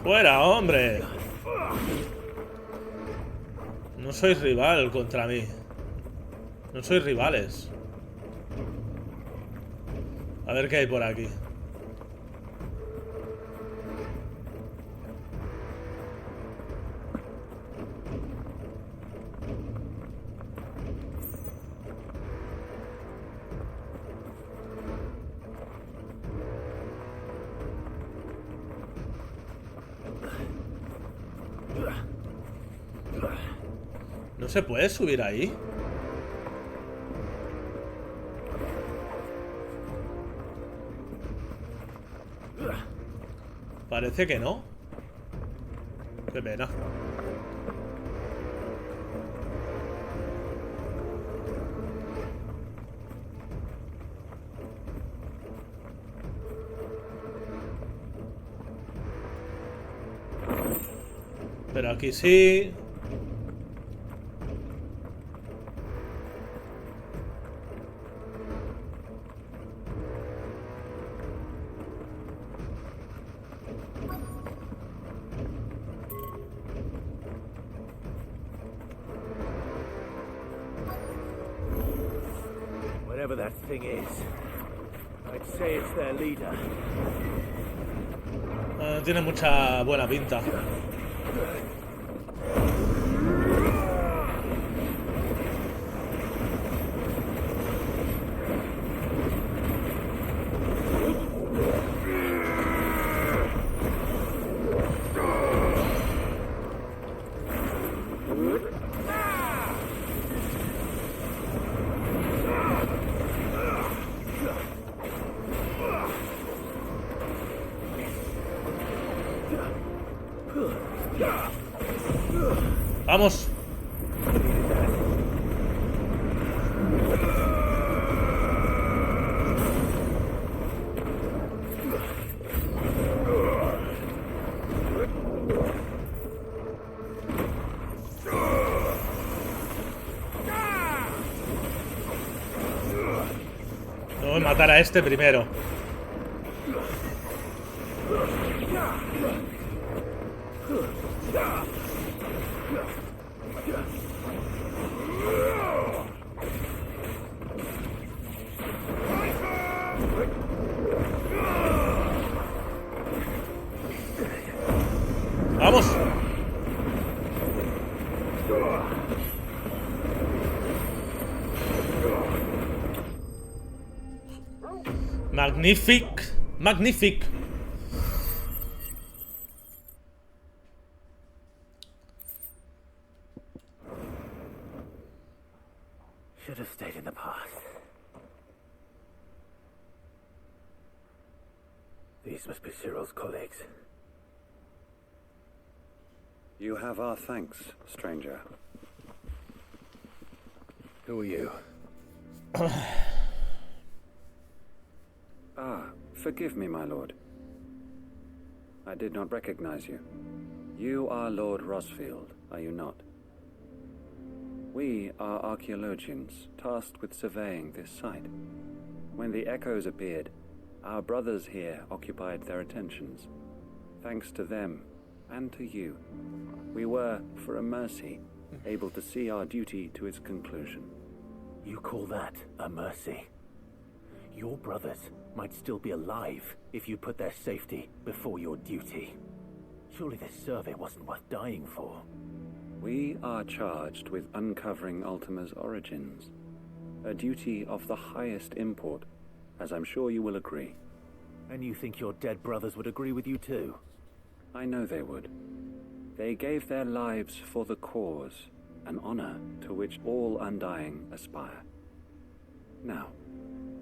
¡Fuera, hombre! No sois rival contra mí. No sois rivales. A ver qué hay por aquí. ¿No se puede subir ahí? Parece que no. Qué pena. Pero aquí sí. Whatever that thing is, I'd say it's their leader. Tiene mucha buena pinta. Vamos. Tengo que matar a este primero. Vamos. Magnific. Magnific. Should have stayed in the past. These must be Cyril's colleagues. You have our thanks, stranger. Who are you? Forgive me, my lord. I did not recognize you. You are Lord Rosfield, are you not? We are archaeologians tasked with surveying this site. When the echoes appeared, our brothers here occupied their attentions. Thanks to them, and to you, we were, for a mercy, able to see our duty to its conclusion. You call that a mercy? Your brothers might still be alive if you put their safety before your duty. Surely this survey wasn't worth dying for. We are charged with uncovering Ultima's origins, a duty of the highest import, as I'm sure you will agree. And you think your dead brothers would agree with you too? I know they would. They gave their lives for the cause, an honor to which all Undying aspire. Now,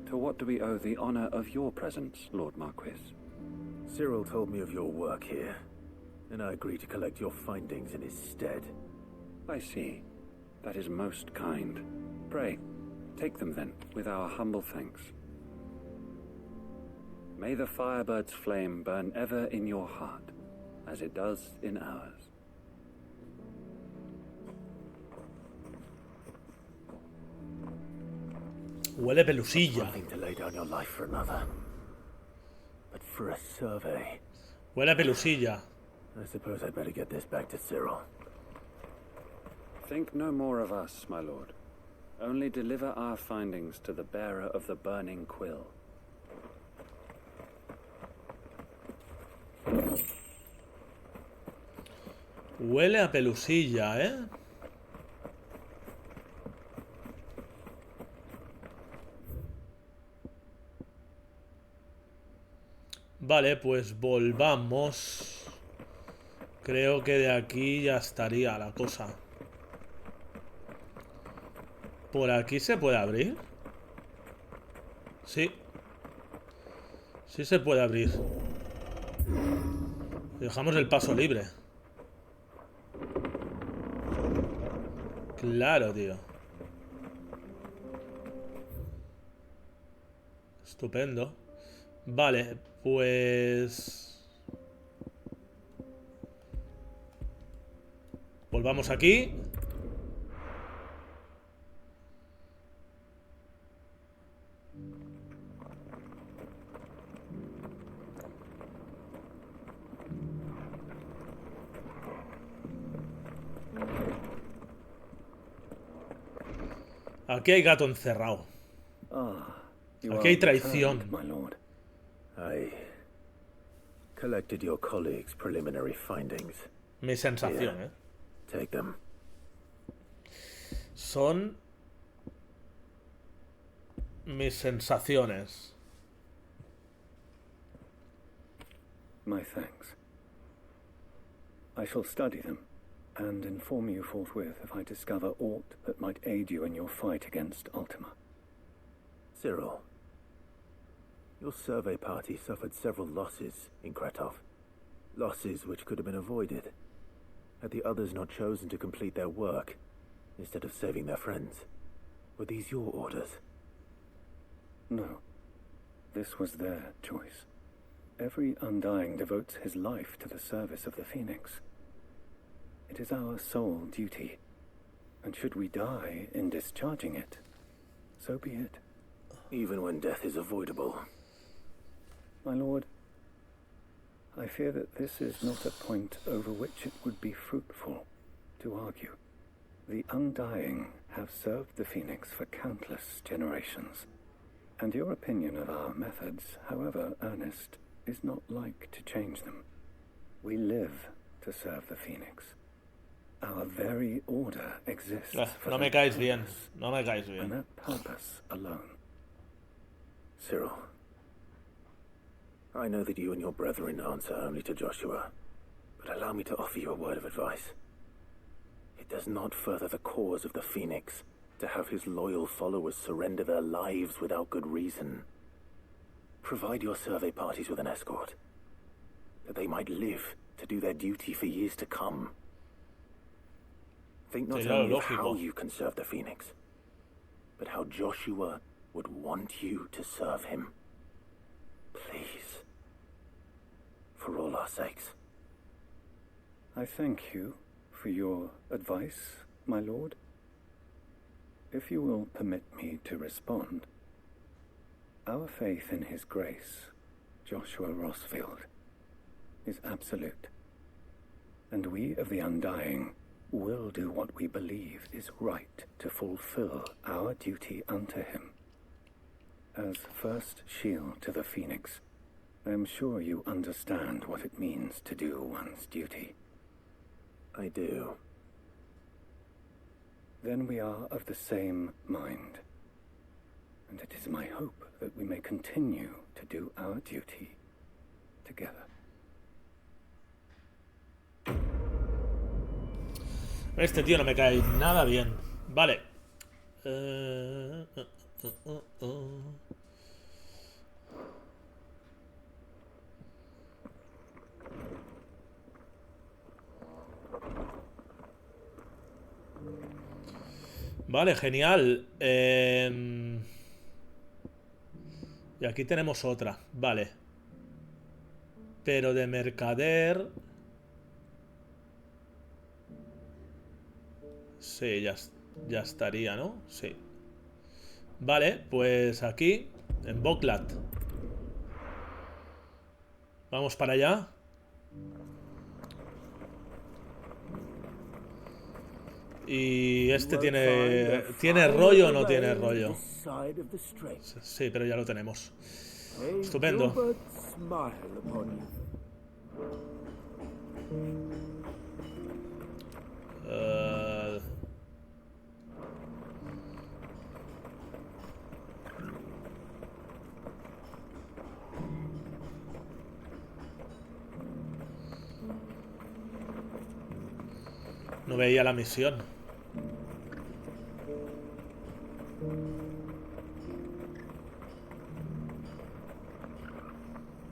to what do we owe the honor of your presence, Lord Marquis? Cyril told me of your work here, and I agreed to collect your findings in his stead. I see. That is most kind. Pray, take them then, with our humble thanks. May the Firebird's flame burn ever in your heart, as it does in ours. Huele pelusilla. Nothing to lay down your life for another, but for a survey. Huele pelusilla. I suppose I'd better get this back to Cyril. Think no more of us, my lord. Only deliver our findings to the bearer of the burning quill. Huele a pelusilla, ¿eh? Vale, pues volvamos. Creo que de aquí ya estaría la cosa. ¿Por aquí se puede abrir? Sí. Sí se puede abrir. Dejamos el paso libre. Claro, tío. Estupendo. Vale, pues... volvamos aquí. Aquí hay gato encerrado. Aquí hay traición. I collected your colleagues' preliminary findings. Mi sensación, Here, take them. Son mis sensaciones. My thanks. I shall study them and inform you forthwith if I discover aught that might aid you in your fight against Ultima. Cyril, your survey party suffered several losses in Kretov. Losses which could have been avoided, had the others not chosen to complete their work instead of saving their friends. Were these your orders? No. This was their choice. Every Undying devotes his life to the service of the Phoenix. It is our sole duty, and should we die in discharging it, so be it. Even when death is avoidable. My lord, I fear that this is not a point over which it would be fruitful to argue. The Undying have served the Phoenix for countless generations, and your opinion of our methods, however earnest, is not like to change them. We live to serve the Phoenix. Our very order exists for no me that caes bien. purpose, No me caes bien. and that purpose alone. Cyril, I know that you and your brethren answer only to Joshua, but allow me to offer you a word of advice. It does not further the cause of the Phoenix to have his loyal followers surrender their lives without good reason. Provide your survey parties with an escort, that they might live to do their duty for years to come. Think not only of how you can serve the Phoenix, but how Joshua would want you to serve him. Please. For all our sakes. I thank you for your advice, my lord. if you will permit me to respond, our faith in his grace, Joshua Rossfield, is absolute. And we of the Undying will do what we believe is right to fulfill our duty unto him. As first shield to the Phoenix, I am sure you understand what it means to do one's duty. I do. Then we are of the same mind. And it is my hope that we may continue to do our duty together. Este tío no me cae nada bien. Vale. Vale, genial. Y aquí tenemos otra. Vale. Pero de mercader... Sí, ya estaría, ¿no? Sí. Vale, pues aquí, en Boklat. Vamos para allá. Y este ¿tiene rollo o no tiene rollo? Sí, pero ya lo tenemos. Estupendo. No veía la misión.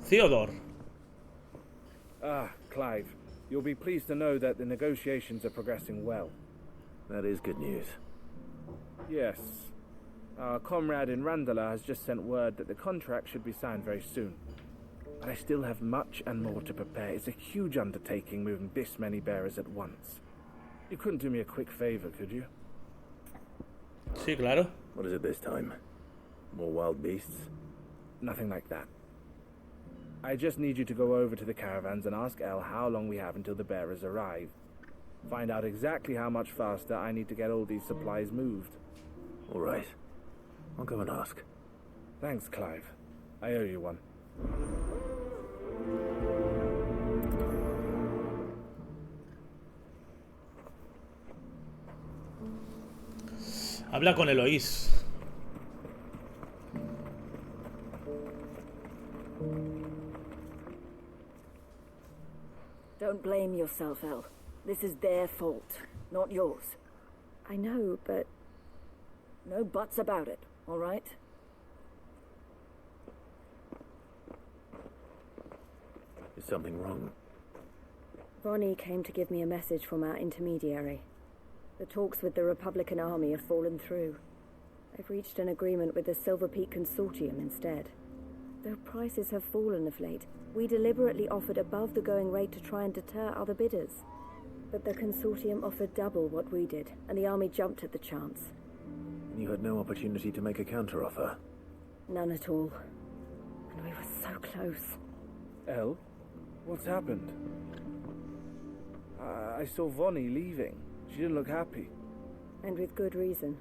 Theodore. Ah, Clive. You'll be pleased to know that the negotiations are progressing well. That is good news. Yes. Our comrade in Randala has just sent word that the contract should be signed very soon. But I still have much and more to prepare. It's a huge undertaking moving this many bearers at once. You couldn't do me a quick favor, could you? Sí, claro. What is it this time? More wild beasts? Nothing like that. I just need you to go over to the caravans and ask El how long we have until the bearers arrive. Find out exactly how much faster I need to get all these supplies moved. All right. I'll go and ask. Thanks, Clive. I owe you one. Habla con Eloís. Don't blame yourself, El. This is their fault, not yours. I know, but... No buts about it, all right? Is something wrong? Vonnie came to give me a message from our intermediary. The talks with the Republican Army have fallen through. They've reached an agreement with the Silver Peak Consortium instead. Though prices have fallen of late, we deliberately offered above the going rate to try and deter other bidders. But the Consortium offered double what we did, and the Army jumped at the chance. And you had no opportunity to make a counteroffer? None at all. And we were so close. El? What's happened? I saw Vonnie leaving. She didn't look happy. And with good reason.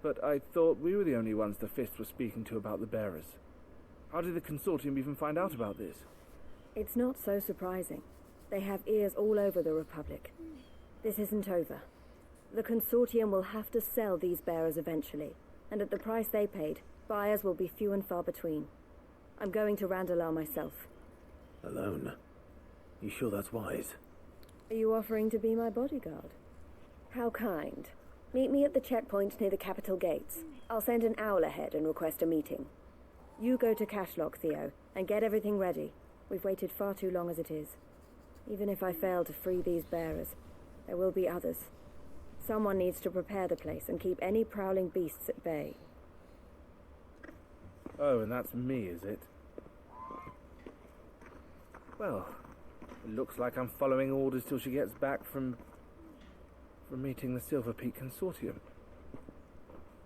But I thought we were the only ones the Fist was speaking to about the bearers. How did the Consortium even find out about this? It's not so surprising. They have ears all over the Republic. This isn't over. The Consortium will have to sell these bearers eventually, and at the price they paid, buyers will be few and far between. I'm going to Randalar myself. Alone? You sure that's wise? Are you offering to be my bodyguard? How kind. Meet me at the checkpoint near the capital gates. I'll send an owl ahead and request a meeting. You go to Cashlock, Theo, and get everything ready. We've waited far too long as it is. Even if I fail to free these bearers, there will be others. Someone needs to prepare the place and keep any prowling beasts at bay. Oh, and that's me, is it? Well, it looks like I'm following orders till she gets back from meeting the Silver Peak Consortium,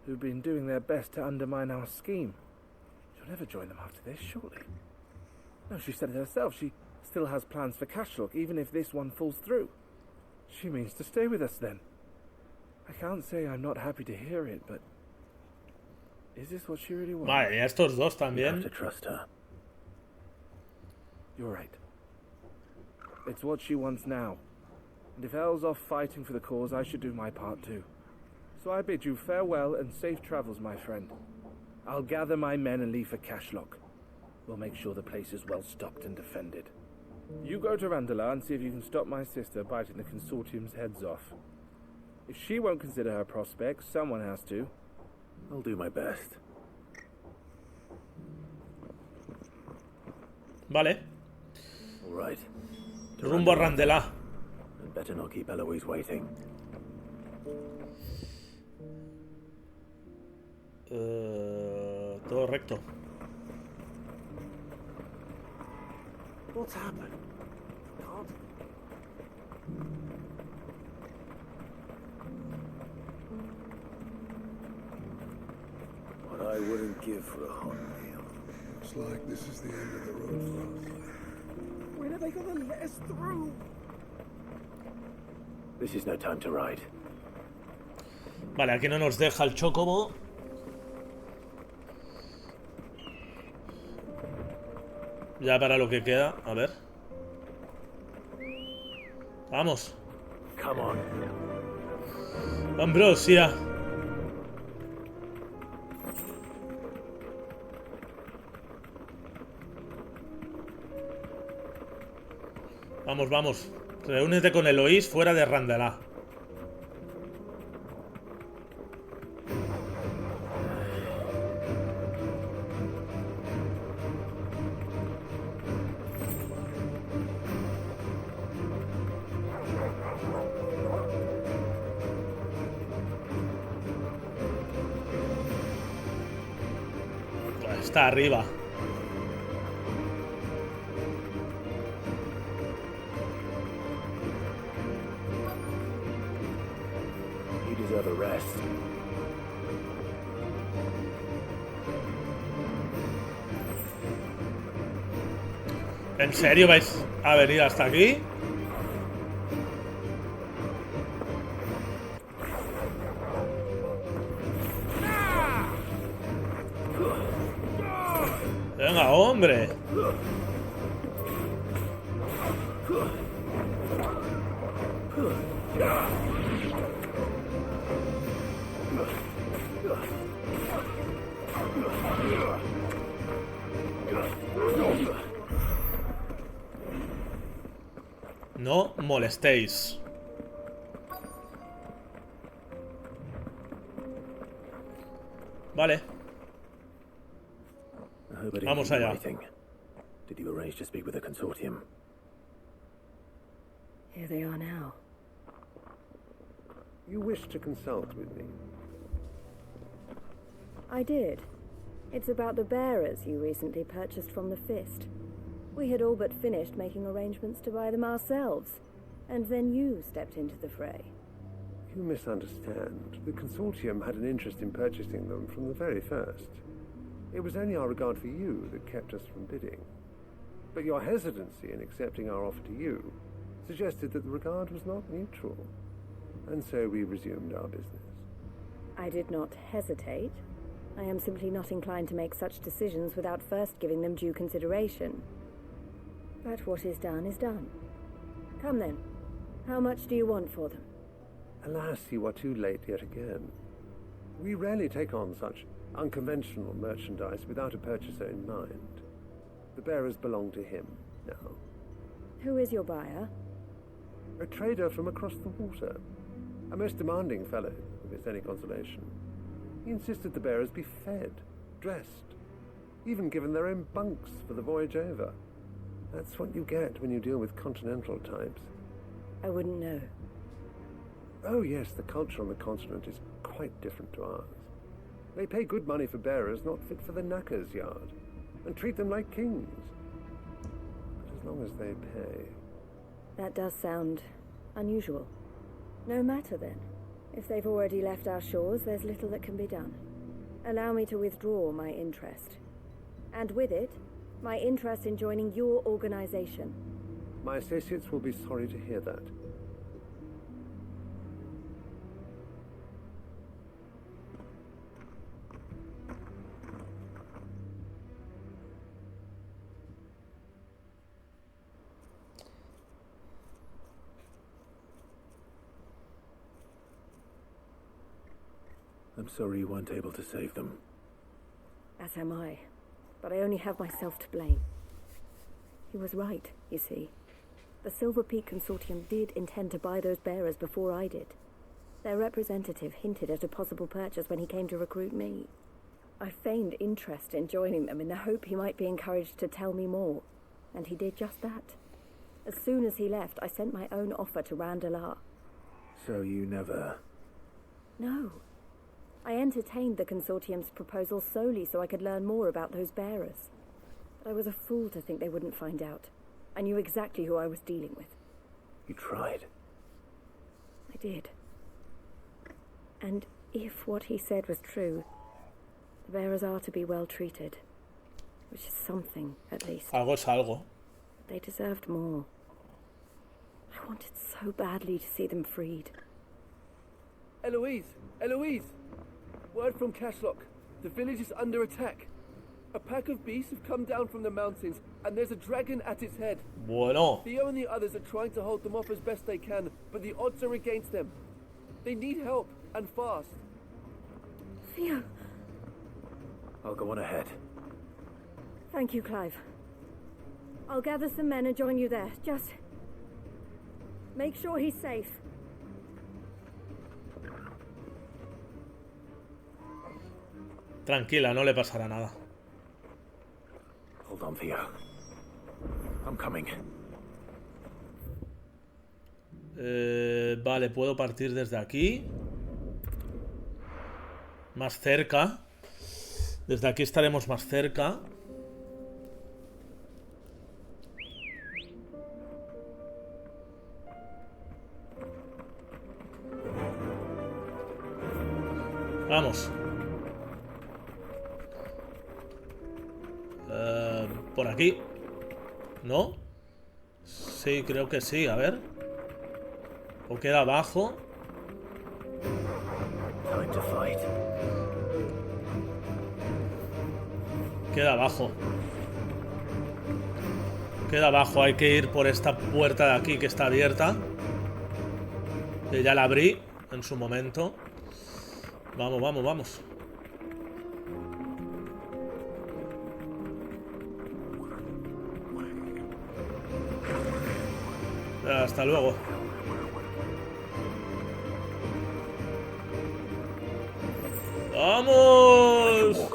who've been doing their best to undermine our scheme. She'll never join them after this, surely. No, she said it herself. She still has plans for Cashlock, even if this one falls through. She means to stay with us then. I can't say I'm not happy to hear it, but is this what she really wants? Vale, y estos dos You have también. to trust her. You're right. It's what she wants now. And if Elle's off fighting for the cause, I should do my part too. So I bid you farewell and safe travels, my friend. I'll gather my men and leave for Cashlock. We'll make sure the place is well stocked and defended. You go to Randala and see if you can stop my sister biting the Consortium's heads off. If she won't consider her prospects, someone has to. I'll do my best. Vale. All right. Rumbo a Randela. And better not keep Eloise waiting. Todo recto. What's happened? What I wouldn't give for a hot meal. Looks like this is the end of the road for us. When are they gonna let us through? This is no time to ride. Vale, aquí no nos deja el chocobo. Ya para lo que queda, a ver. Vamos. Come on. Ambrosia. Vamos, vamos. Reúnete con Eloís fuera de Randalá. Está arriba. You deserve a rest. ¿En serio vais a venir hasta aquí? Venga, hombre. No molestéis. Vale. Vamos allá. Did you arrange to speak with the consortium? Here they are now. You wish to consult with me? I did. It's about the bearers you recently purchased from the Fist. We had all but finished making arrangements to buy them ourselves, and then you stepped into the fray. You misunderstand. The consortium had an interest in purchasing them from the very first. It was only our regard for you that kept us from bidding. But your hesitancy in accepting our offer to you suggested that the regard was not mutual. And so we resumed our business. I did not hesitate. I am simply not inclined to make such decisions without first giving them due consideration. But what is done is done. Come then. How much do you want for them? Alas, you are too late yet again. We rarely take on such unconventional merchandise without a purchaser in mind. The bearers belong to him now. Who is your buyer? A trader from across the water. A most demanding fellow, if it's any consolation. He insisted the bearers be fed, dressed, even given their own bunks for the voyage over. That's what you get when you deal with continental types. I wouldn't know. Oh yes, the culture on the continent is quite different to ours. They pay good money for bearers not fit for the knacker's yard, and treat them like kings. But as long as they pay. That does sound unusual. No matter then. If they've already left our shores, there's little that can be done. Allow me to withdraw my interest. And with it, my interest in joining your organization. My associates will be sorry to hear that. I'm sorry you weren't able to save them. As am I. But I only have myself to blame. He was right, you see. The Silver Peak Consortium did intend to buy those bearers before I did. Their representative hinted at a possible purchase when he came to recruit me. I feigned interest in joining them in the hope he might be encouraged to tell me more, and he did just that. As soon as he left, I sent my own offer to Randalar. So you never... No. I entertained the Consortium's proposal solely so I could learn more about those bearers. But I was a fool to think they wouldn't find out. I knew exactly who I was dealing with. You tried. I did. And if what he said was true, the bearers are to be well treated. Which is something, at least. Algo es algo. They deserved more. I wanted so badly to see them freed. Eloise! Eloise! Word from Cashlock. The village is under attack. A pack of beasts have come down from the mountains, and there's a dragon at its head. Bueno. Theo and the others are trying to hold them off as best they can, but the odds are against them. They need help, and fast. Theo. I'll go on ahead. Thank you, Clive. I'll gather some men and join you there. Just... make sure he's safe. Tranquila, no le pasará nada. Hold on, Theo. I'm coming. Vale, puedo partir desde aquí. Más cerca. Desde aquí estaremos más cerca. Vamos. Por aquí. ¿No? Sí, creo que sí, a ver. O queda abajo. Queda abajo. Queda abajo, hay que ir por esta puerta de aquí que está abierta. Que ya la abrí en su momento. Vamos, vamos, vamos. Hasta luego. ¡Vamos!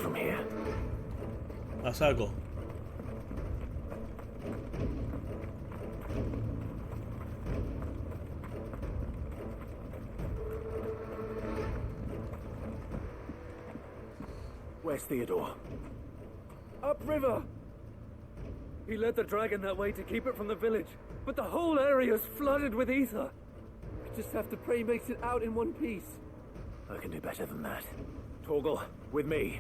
A saco. Where's Theodore? Upriver! He led the dragon that way to keep it from the village, but the whole area's flooded with ether. I just have to pray he makes it out in one piece. I can do better than that. Torgal, with me.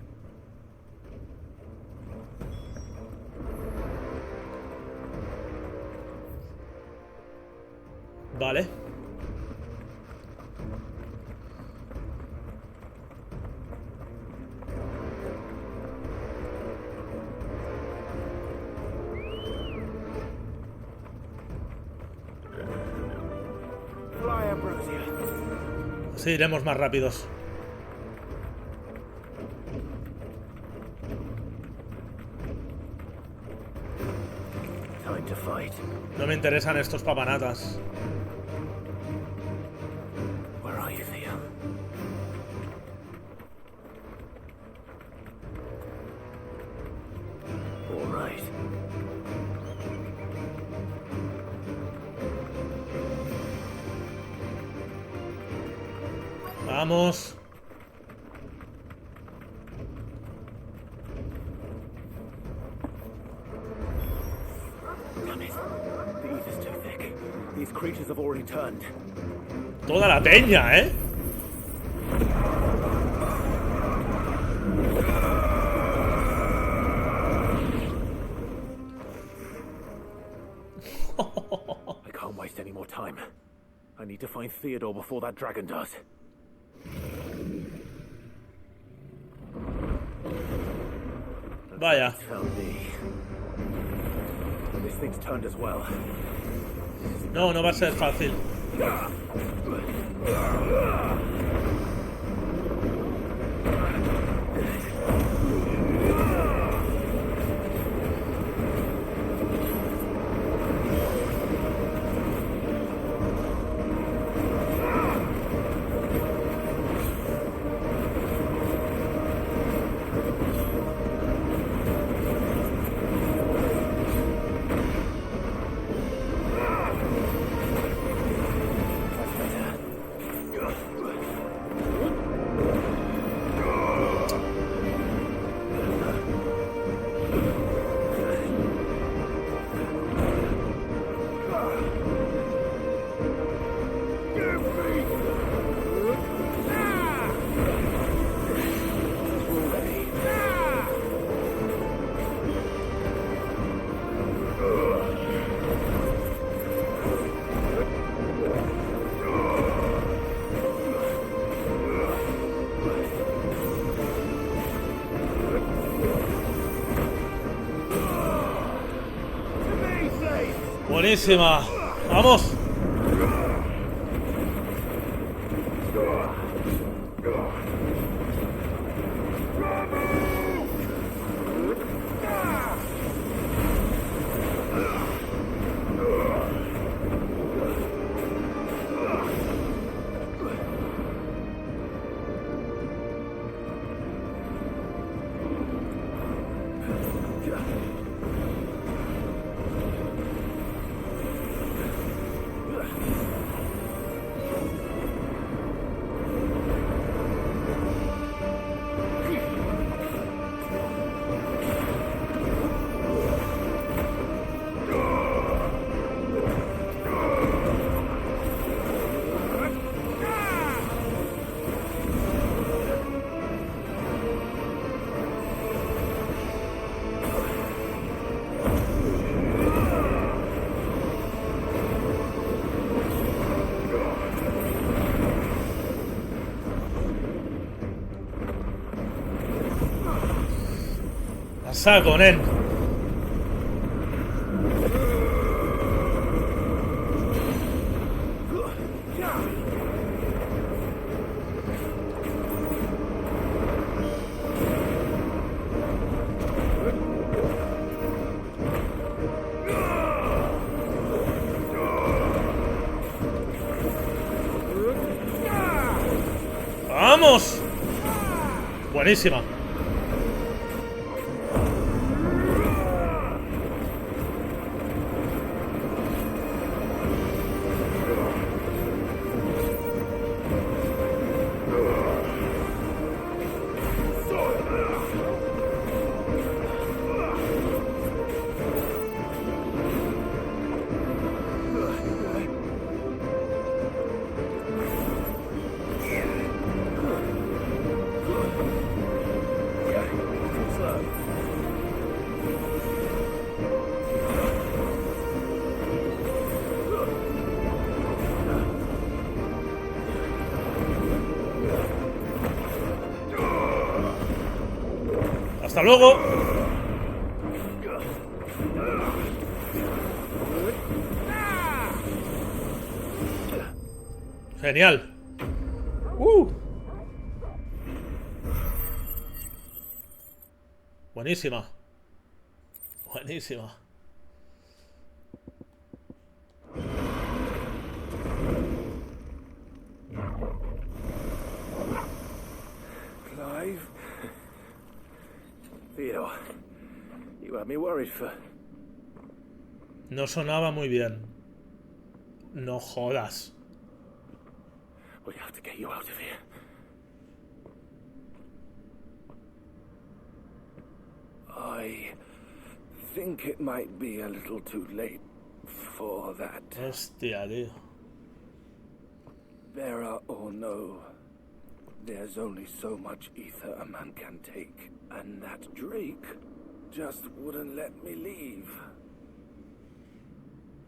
Vale. Sí, iremos más rápidos. No me interesan estos papanatas. Where are you, Theo? All right. Vamos. Damn it. The ether's too thick. These creatures have already turned. Toda la peña, ¿eh? I can't waste any more time. I need to find Theodore before that dragon does. Vaya. It's found me. This thing's turned as well. No, no va a ser fácil. Buenísima. Vamos. Saco, nen. ¡Vamos! Buenísima. ¡Hasta luego! Genial. Buenísima. Buenísima. Clive? Theo, you had me worried for... No sonaba muy bien. No jodas. We have to get you out of here. I think it might be a little too late for that. Hostia, tío. Bearer or no, there's only so much ether a man can take, and that Drake just wouldn't let me leave.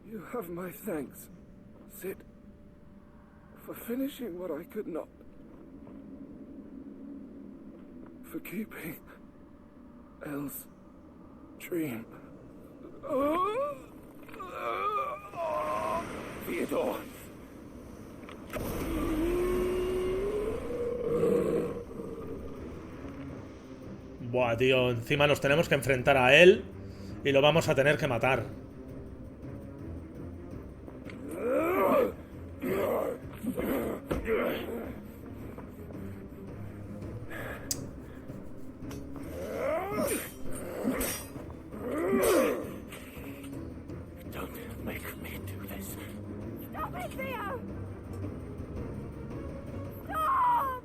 You have my thanks, Sid, for finishing what I could not. For keeping Elle's dream. Theodore. Buah, tío, encima nos tenemos que enfrentar a él y lo vamos a tener que matar. Don't make me do this. Stop it, Theo! Stop!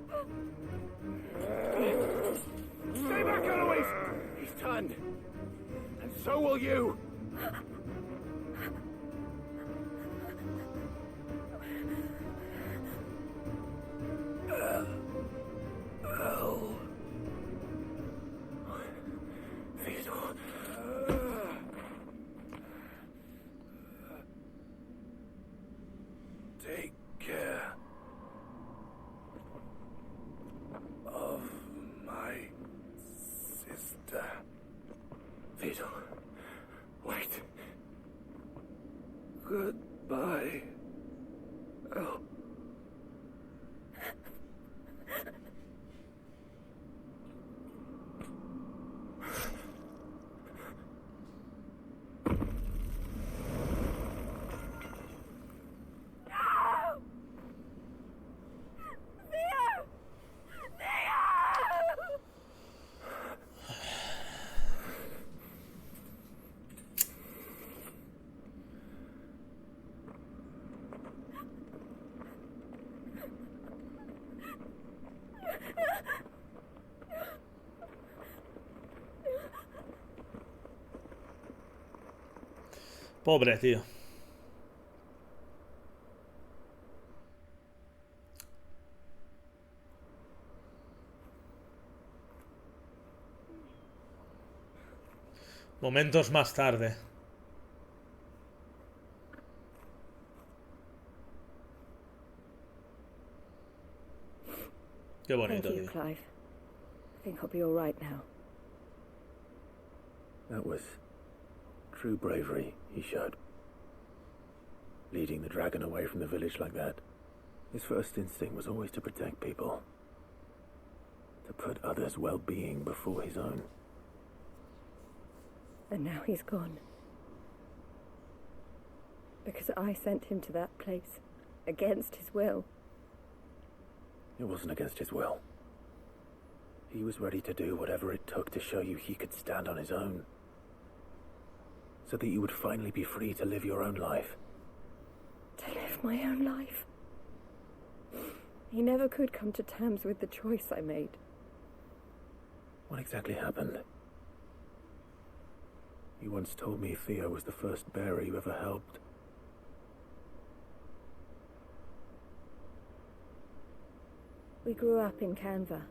Stay back, Eloise! He's turned. And so will you! Oh. Theodore. Take care of my sister. Theodore, wait. Goodbye. Oh. Pobre, tío. Momentos más tarde. Qué bonito, Thank you, tío. Clive. I think I'll be all right now. That was true bravery he showed. Leading the dragon away from the village like that. His first instinct was always to protect people. To put others' well-being before his own. And now he's gone. Because I sent him to that place. Against his will. It wasn't against his will. He was ready to do whatever it took to show you he could stand on his own. So that you would finally be free to live your own life. To live my own life. He never could come to terms with the choice I made. What exactly happened? You once told me Theo was the first bearer you ever helped. We grew up in Canva.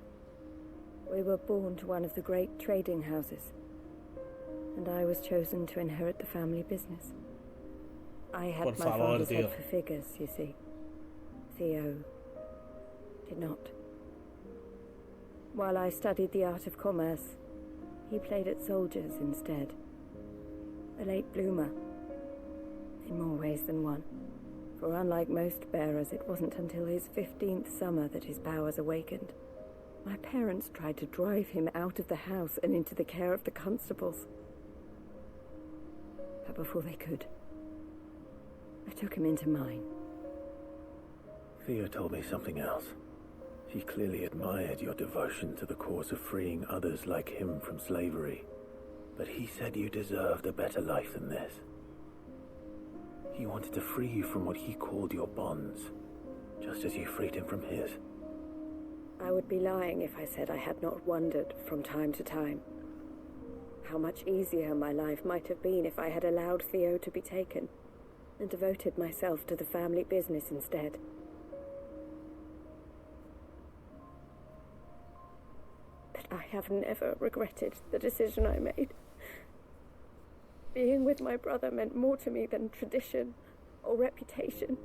We were born to one of the great trading houses. And I was chosen to inherit the family business. I had Por my favor, father's tío. head for figures, you see. Theo did not. While I studied the art of commerce, he played at soldiers instead. A late bloomer, in more ways than one. For unlike most bearers, it wasn't until his 15th summer that his powers awakened. My parents tried to drive him out of the house and into the care of the constables. But before they could, I took him into mine. Theo told me something else. He clearly admired your devotion to the cause of freeing others like him from slavery. But he said you deserved a better life than this. He wanted to free you from what he called your bonds, just as you freed him from his. I would be lying if I said I had not wondered from time to time how much easier my life might have been if I had allowed Theo to be taken. and devoted myself to the family business instead. But I have never regretted the decision I made. Being with my brother meant more to me than tradition or reputation.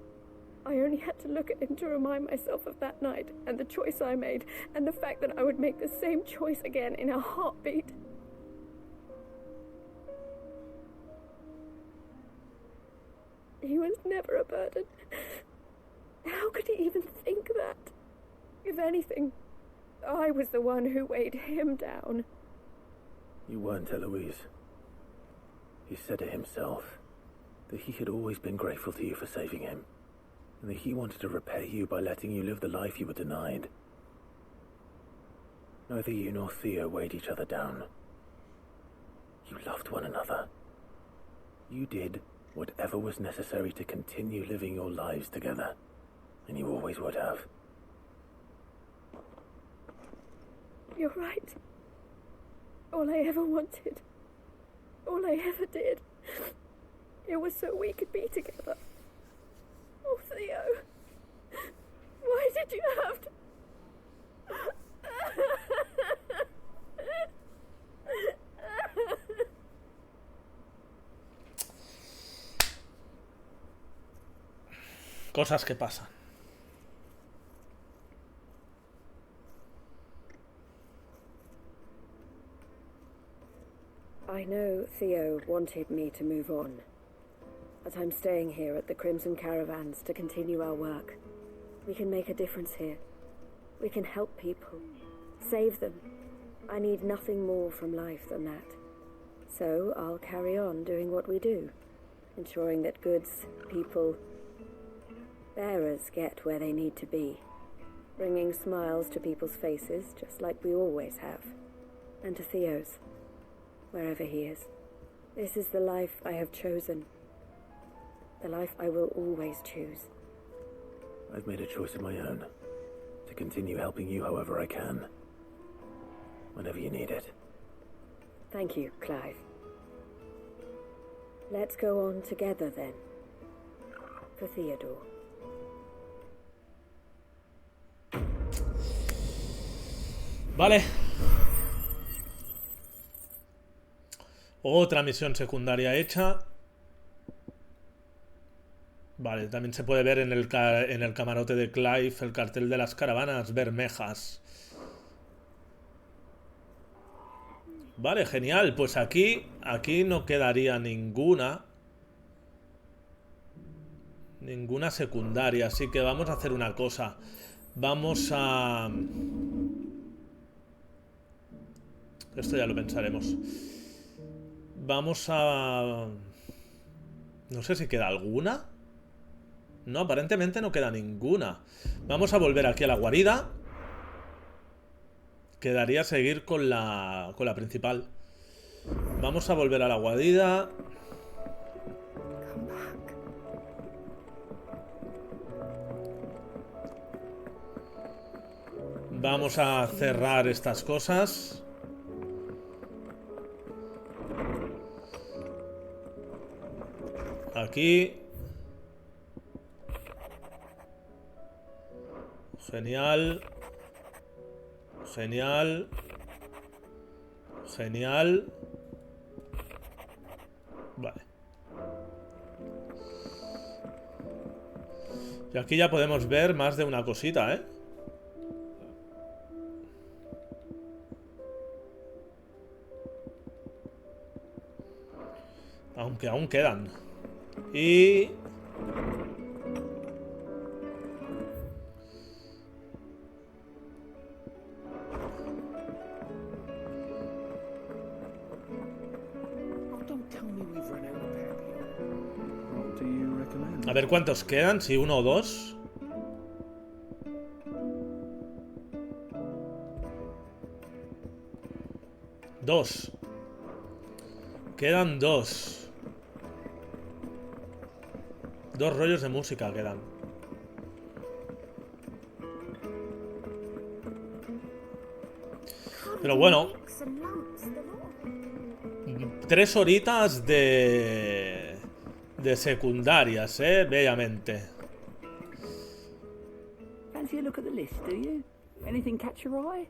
I only had to look at him to remind myself of that night and the choice I made and the fact that I would make the same choice again in a heartbeat. He was never a burden. How could he even think that? If anything, I was the one who weighed him down. You weren't, Eloise. He said it himself, that he had always been grateful to you for saving him, and that he wanted to repay you by letting you live the life you were denied. Neither you nor Theo weighed each other down. You loved one another. You did whatever was necessary to continue living your lives together, and you always would have. You're right. All I ever wanted, all I ever did, it was so we could be together. Oh, Theo, why did you have to... Cosas que pasan. I know Theo wanted me to move on, but I'm staying here at the Crimson Caravans to continue our work. We can make a difference here. We can help people, save them. I need nothing more from life than that. So I'll carry on doing what we do, ensuring that goods, people, bearers get where they need to be, bringing smiles to people's faces just like we always have, and to Theo's, wherever he is. This is the life I have chosen, the life I will always choose. I've made a choice of my own, to continue helping you however I can, whenever you need it. Thank you, Clive. Let's go on together then, for Theodore. Vale. Otra misión secundaria hecha. Vale, también se puede ver en el camarote de Clive el cartel de las caravanas bermejas. Vale, genial. Pues aquí no quedaría ninguna secundaria. Así que vamos a hacer una cosa. Vamos a... Esto ya lo pensaremos. Vamos a... No sé si queda alguna. No, aparentemente no queda ninguna. Vamos a volver aquí a la guarida. Quedaría seguir con la principal. Vamos a volver a la guarida. Vamos a cerrar estas cosas. Aquí. Genial. Genial. Genial. Vale. Y aquí ya podemos ver más de una cosita, ¿eh? Aunque aún quedan. Y... A ver cuántos quedan, si uno o dos. Dos. Quedan dos. Dos rollos de música quedan. Pero bueno, 3 horitas de de secundarias, bellamente. Fancy a look at the list, do you? Anything catch your eye?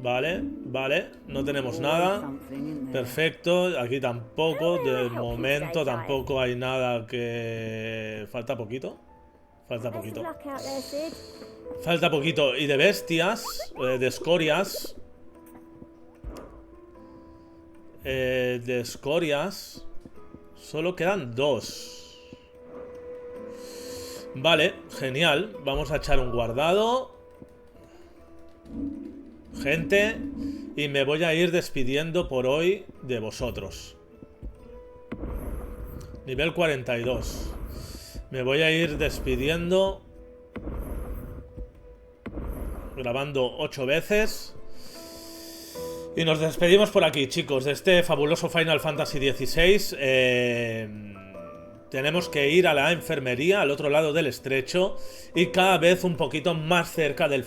Vale, vale, no tenemos nada. Perfecto, aquí tampoco, de momento tampoco hay nada que... Falta poquito. Falta poquito. Falta poquito. Y de bestias, de escorias. De escorias solo quedan 2. Vale, genial. Vamos a echar un guardado, gente, y me voy a ir despidiendo por hoy de vosotros. Nivel 42. Me voy a ir despidiendo, grabando 8 veces. Y nos despedimos por aquí, chicos, de este fabuloso Final Fantasy XVI. Tenemos que ir a la enfermería, al otro lado del estrecho, y cada vez un poquito más cerca del